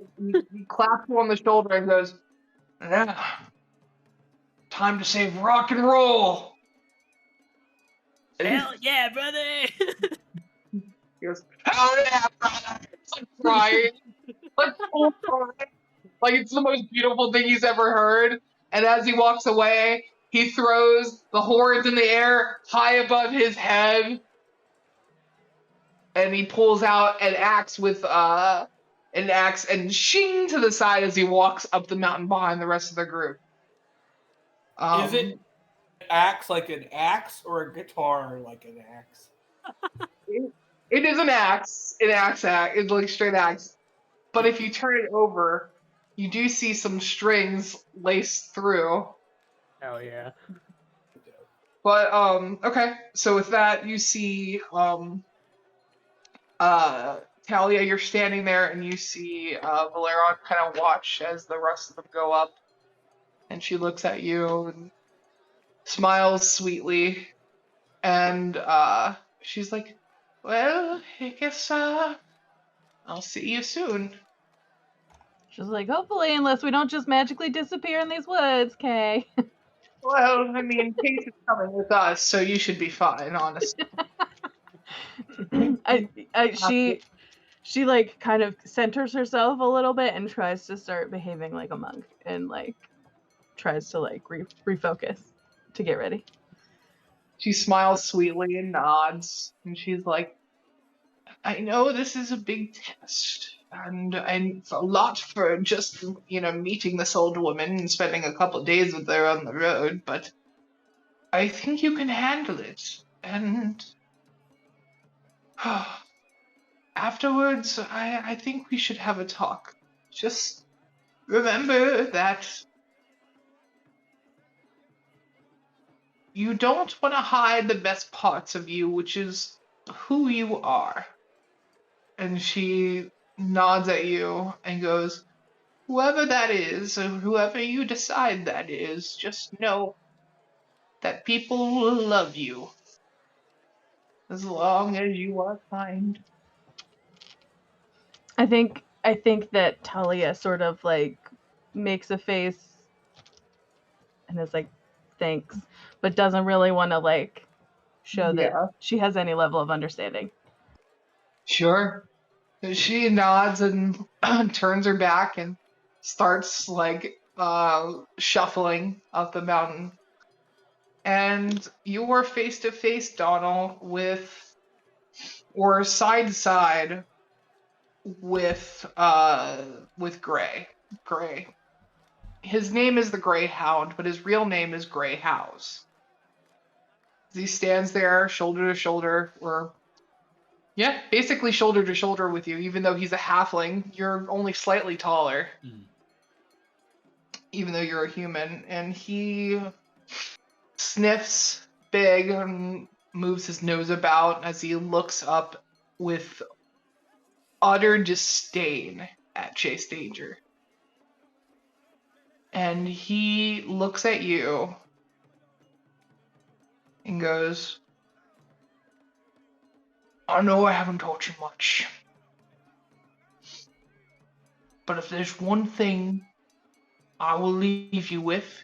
he claps him on the shoulder and goes, "Yeah, time to save rock and roll." And Hell yeah, brother. he goes, "Hell yeah, brother!" It's like crying, like full crying. Like it's the most beautiful thing he's ever heard. And as he walks away, he throws the horns in the air high above his head, and he pulls out an axe and shing to the side as he walks up the mountain behind the rest of the group. Is it an axe like an axe or a guitar like an axe? It is an axe. It's like straight axe. But if you turn it over, you do see some strings laced through. Hell yeah. But okay. So with that, you see Talia, you're standing there and you see Valeron kind of watch as the rest of them go up, and she looks at you and smiles sweetly, and she's like, "Well, I guess I'll see you soon." She's like, hopefully, unless we don't just magically disappear in these woods, Kay. Well, I mean, Kate is coming with us, so you should be fine, honestly. She like kind of centers herself a little bit and tries to start behaving like a monk and like tries to like refocus to get ready. She smiles sweetly and nods, and she's like, I know this is a big test, and it's a lot for just, meeting this old woman and spending a couple days with her on the road, but I think you can handle it, and afterwards, I think we should have a talk. Just remember that you don't want to hide the best parts of you, which is who you are. And she nods at you and goes, whoever that is, or whoever you decide that is, just know that people will love you as long as you are kind. I think that Talia sort of like makes a face and is like, thanks, but doesn't really want to like show that she has any level of understanding. Sure. She nods and turns her back and starts like shuffling up the mountain. And you are face to face, Donald, or side to side with Gray. Gray. His name is the Greyhound, but his real name is Gray House. He stands there, shoulder to shoulder, or basically shoulder to shoulder with you, even though he's a halfling. You're only slightly taller, even though you're a human. And he sniffs big and moves his nose about as he looks up with utter disdain at Chase Danger. And he looks at you and goes, I know I haven't taught you much, but if there's one thing I will leave you with,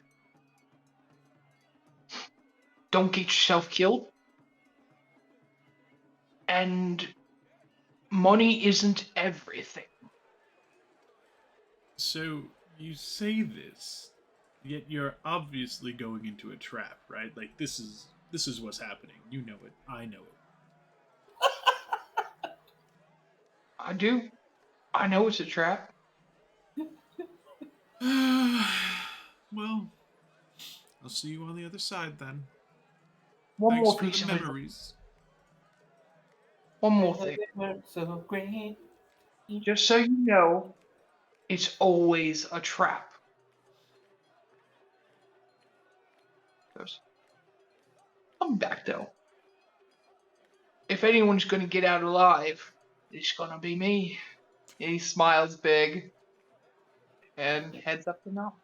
don't get yourself killed. And money isn't everything. So you say this, yet you're obviously going into a trap, right? Like this is what's happening. You know it. I know it. I do. I know it's a trap. Well, I'll see you on the other side then. One Thanks more for piece the of memories. One more thing. So great. Just so you know, it's always a trap. I'm back though. If anyone's gonna get out alive, it's gonna be me. And he smiles big and heads up the mountain.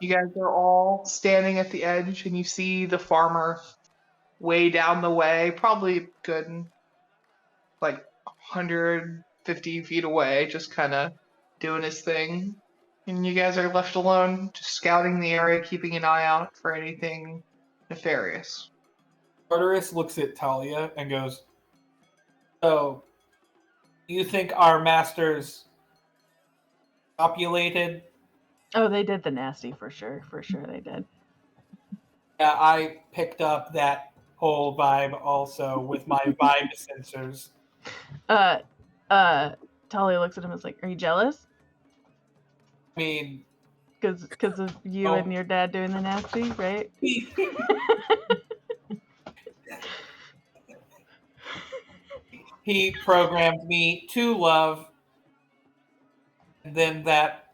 You guys are all standing at the edge, and you see the farmer way down the way, probably good, like 150 feet away, just kind of doing his thing. And you guys are left alone, just scouting the area, keeping an eye out for anything nefarious. Arteris looks at Talia and goes, so, you think our masters populated? Oh, they did the nasty for sure. For sure they did. Yeah, I picked up that whole vibe also with my vibe sensors. Talia looks at him and is like, are you jealous? I mean, Because of you and your dad doing the nasty, right? He programmed me to love, and then that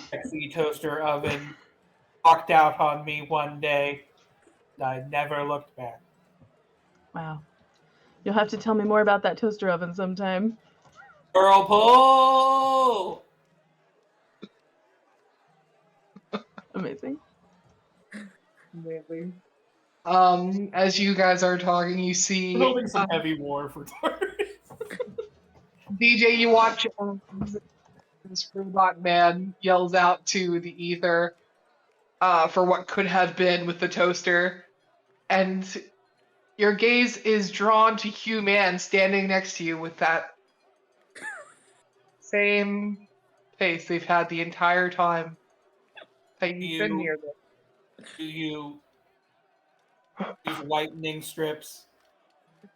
sexy toaster oven walked out on me one day. I never looked back. Wow. You'll have to tell me more about that toaster oven sometime. Girl pull! Amazing. Amazing. As you guys are talking, you see We're building some heavy war for Taurus. DJ. You watch this robot man yells out to the ether for what could have been with the toaster, and your gaze is drawn to Hugh Man standing next to you with that same face they've had the entire time that you've been near them. Do you use whitening strips,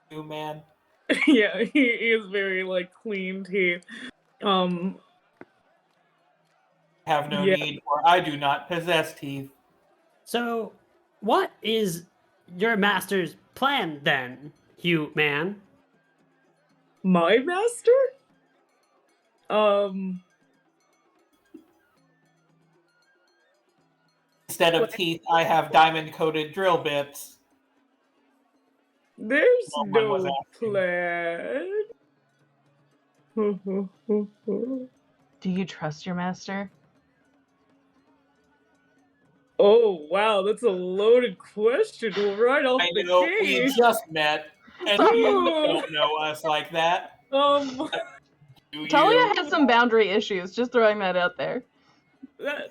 Hugh Man? Yeah, he is very like clean teeth. Have no Yeah. need, for I do not possess teeth. So, what is your master's plan then, Hugh Man? My master? Instead of teeth, I have diamond-coated drill bits. There's Someone was no asking. plan. Do you trust your master? Oh wow, that's a loaded question right off I the know we gate. just met, and you don't know us like that. Do Talia you? has some boundary issues, just throwing that out there. that,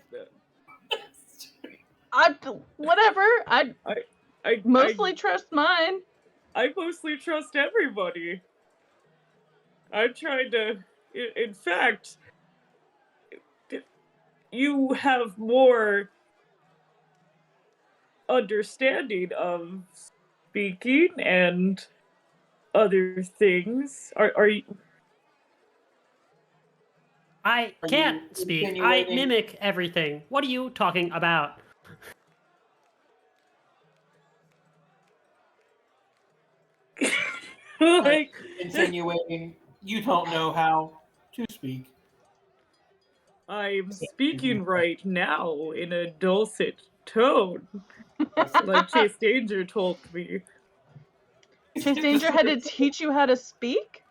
Whatever. I I mostly trust mine. I mostly trust everybody. I tried to. In fact, you have more understanding of speaking and other things. Are you? I Are can't you speak. I insinuating- mimic everything. What are you talking about? like Insinuating you don't know how to speak. I'm speaking right now in a dulcet tone, like Chase Danger told me. Chase Danger had to teach you how to speak?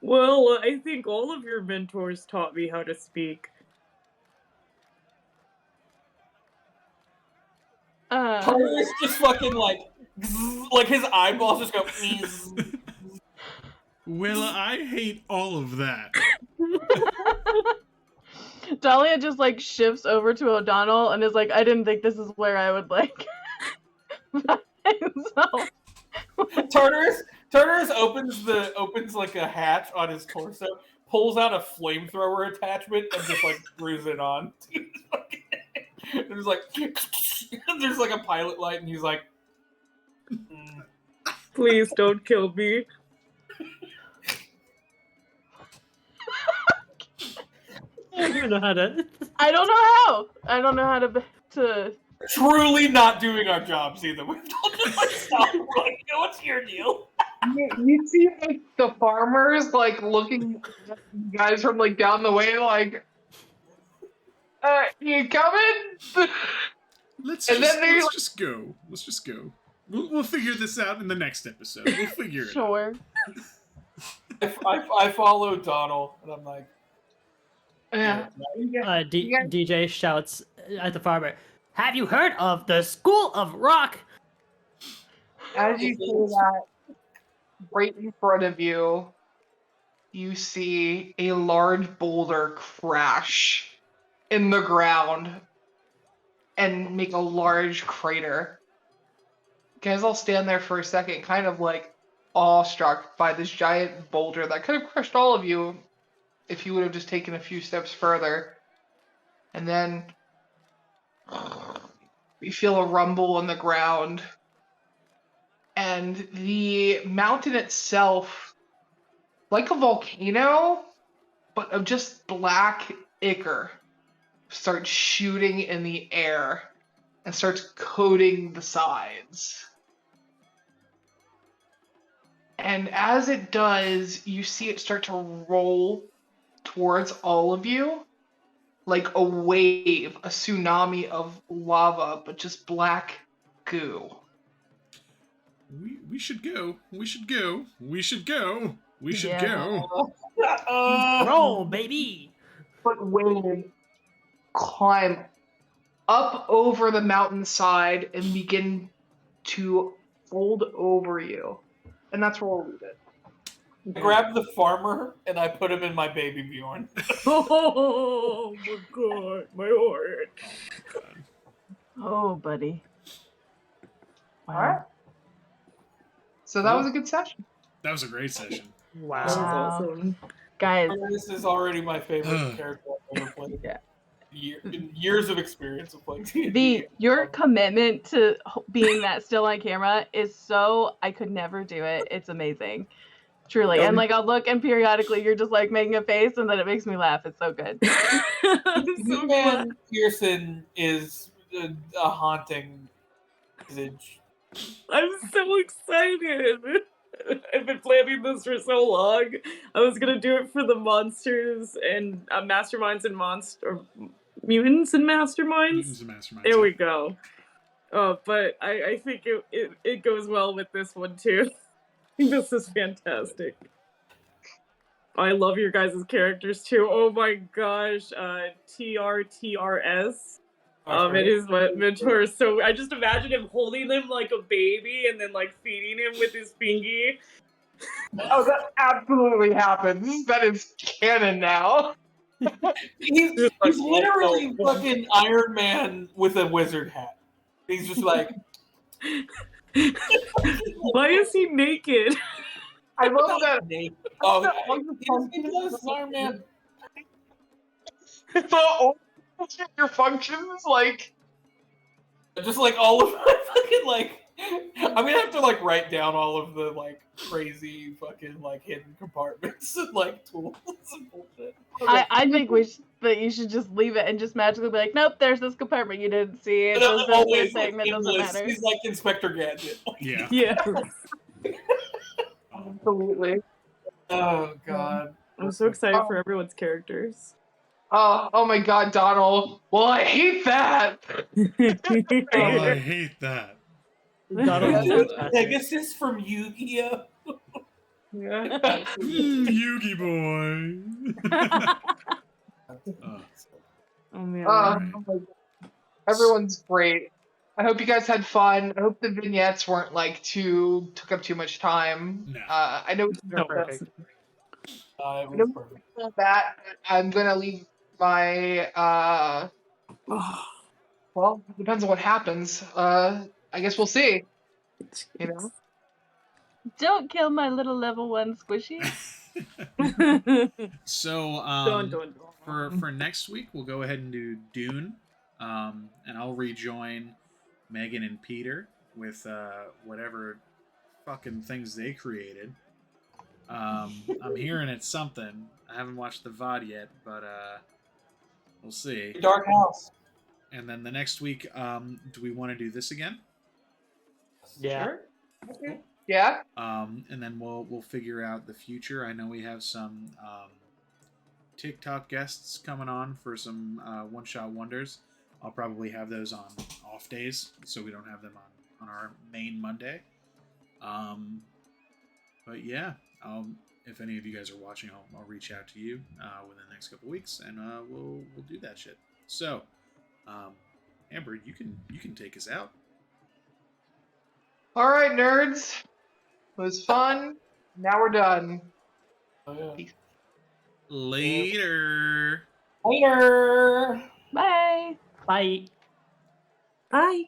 Well, I think all of your mentors taught me how to speak. Carter's just fucking like his eyeballs just go. "Zzz." Well, I hate all of that. Dahlia just like shifts over to O'Donnell and is like, I didn't think this is where I would like. So, Turner's opens like a hatch on his torso, pulls out a flamethrower attachment, and just like screws it on. There's like there's like a pilot light, and he's like, Please don't kill me. I don't even know how to. I don't know how. I don't know how to. truly not doing our jobs either. We've just like stop. We're like, what's your deal? You see like the farmers like looking at you guys from like down the way, like, you coming? Let's And just then they, let's just go. Let's just go. We'll figure this out in the next episode. We'll figure it out. Sure. I follow Donald, and I'm like, Yeah. DJ shouts at the farmer, "Have you heard of the School of Rock?" As you say that, right in front of you, you see a large boulder crash in the ground and make a large crater. You guys all stand there for a second, kind of like awestruck by this giant boulder that could have crushed all of you if you would have just taken a few steps further. And then you feel a rumble in the ground. And the mountain itself, like a volcano, but of just black ichor, starts shooting in the air and starts coating the sides. And as it does, you see it start to roll towards all of you like a wave, a tsunami of lava, but just black goo. We should go. We should go. We should go. We should Yeah. go. Roll, baby. But wave climb up over the mountainside and begin to fold over you. And that's where we'll leave it. I grabbed the farmer and I put him in my baby Bjorn. Oh my god, my heart. Oh, God. Oh, buddy. Wow. All right. So that Cool. was a good session. That was a great session. That Wow. was Wow. awesome. Guys, This is already my favorite character I've ever played. Yeah. Years of experience of playing D&D. your commitment to being that still on camera is so, I could never do it. It's amazing. Truly. And like I'll look and periodically you're just like making a face and then it makes me laugh. It's so good. I'm so glad. Newman Pearson is a haunting visage. I'm so excited. I've been planning this for so long. I was gonna do it for the monsters and masterminds and mutants and masterminds. Mutants and Masterminds. There we go. Oh, but I think it goes well with this one too. This is fantastic. I love your guys' characters too. Oh my gosh, TRTRS. It is my mentor. So I just imagine him holding him like a baby and then like feeding him with his fingy. Oh, that absolutely happens. That is canon now. He's literally fucking Iron Man with a wizard hat. He's just like, Why is he naked? I love that. oh, he's Iron Man. All your functions, like. Just like all of my fucking like, I'm gonna have to like write down all of the like crazy fucking like hidden compartments and like tools and bullshit. I think that you should just leave it and just magically be like, nope, there's this compartment you didn't see. It And was I'm this always thing like, that doesn't seamless. matter. He's like Inspector Gadget. Yeah. Yeah. Absolutely. Oh god. I'm so excited for everyone's characters. Oh my god, Donald. Well, I hate that. Oh, I hate that. Donald's fantastic. Pegasus from Yu-Gi-Oh. Yeah. Yugi boy. Oh man. Oh my God. Everyone's great. I hope you guys had fun. I hope the vignettes weren't like took up too much time. No. I know No, perfect. It was perfect. that I'm gonna leave my well, it depends on what happens. I guess we'll see. You know? Don't kill my little level 1 squishy. So, Dun, dun, dun. for next week, we'll go ahead and do Dune, and I'll rejoin Megan and Peter with whatever fucking things they created. I'm hearing it's something. I haven't watched the VOD yet, but we'll see. Dark House. And then the next week, do we want to do this again? Yeah. Sure. Okay. Yeah. And then we'll figure out the future. I know we have some TikTok guests coming on for some one-shot wonders. I'll probably have those on off days, so we don't have them on our main Monday. But yeah, if any of you guys are watching, I'll reach out to you within the next couple weeks, and we'll do that shit. So, Amber, you can take us out. All right, nerds. It was fun. Now we're done. Oh, yeah. Later. Later. Bye. Bye. Bye.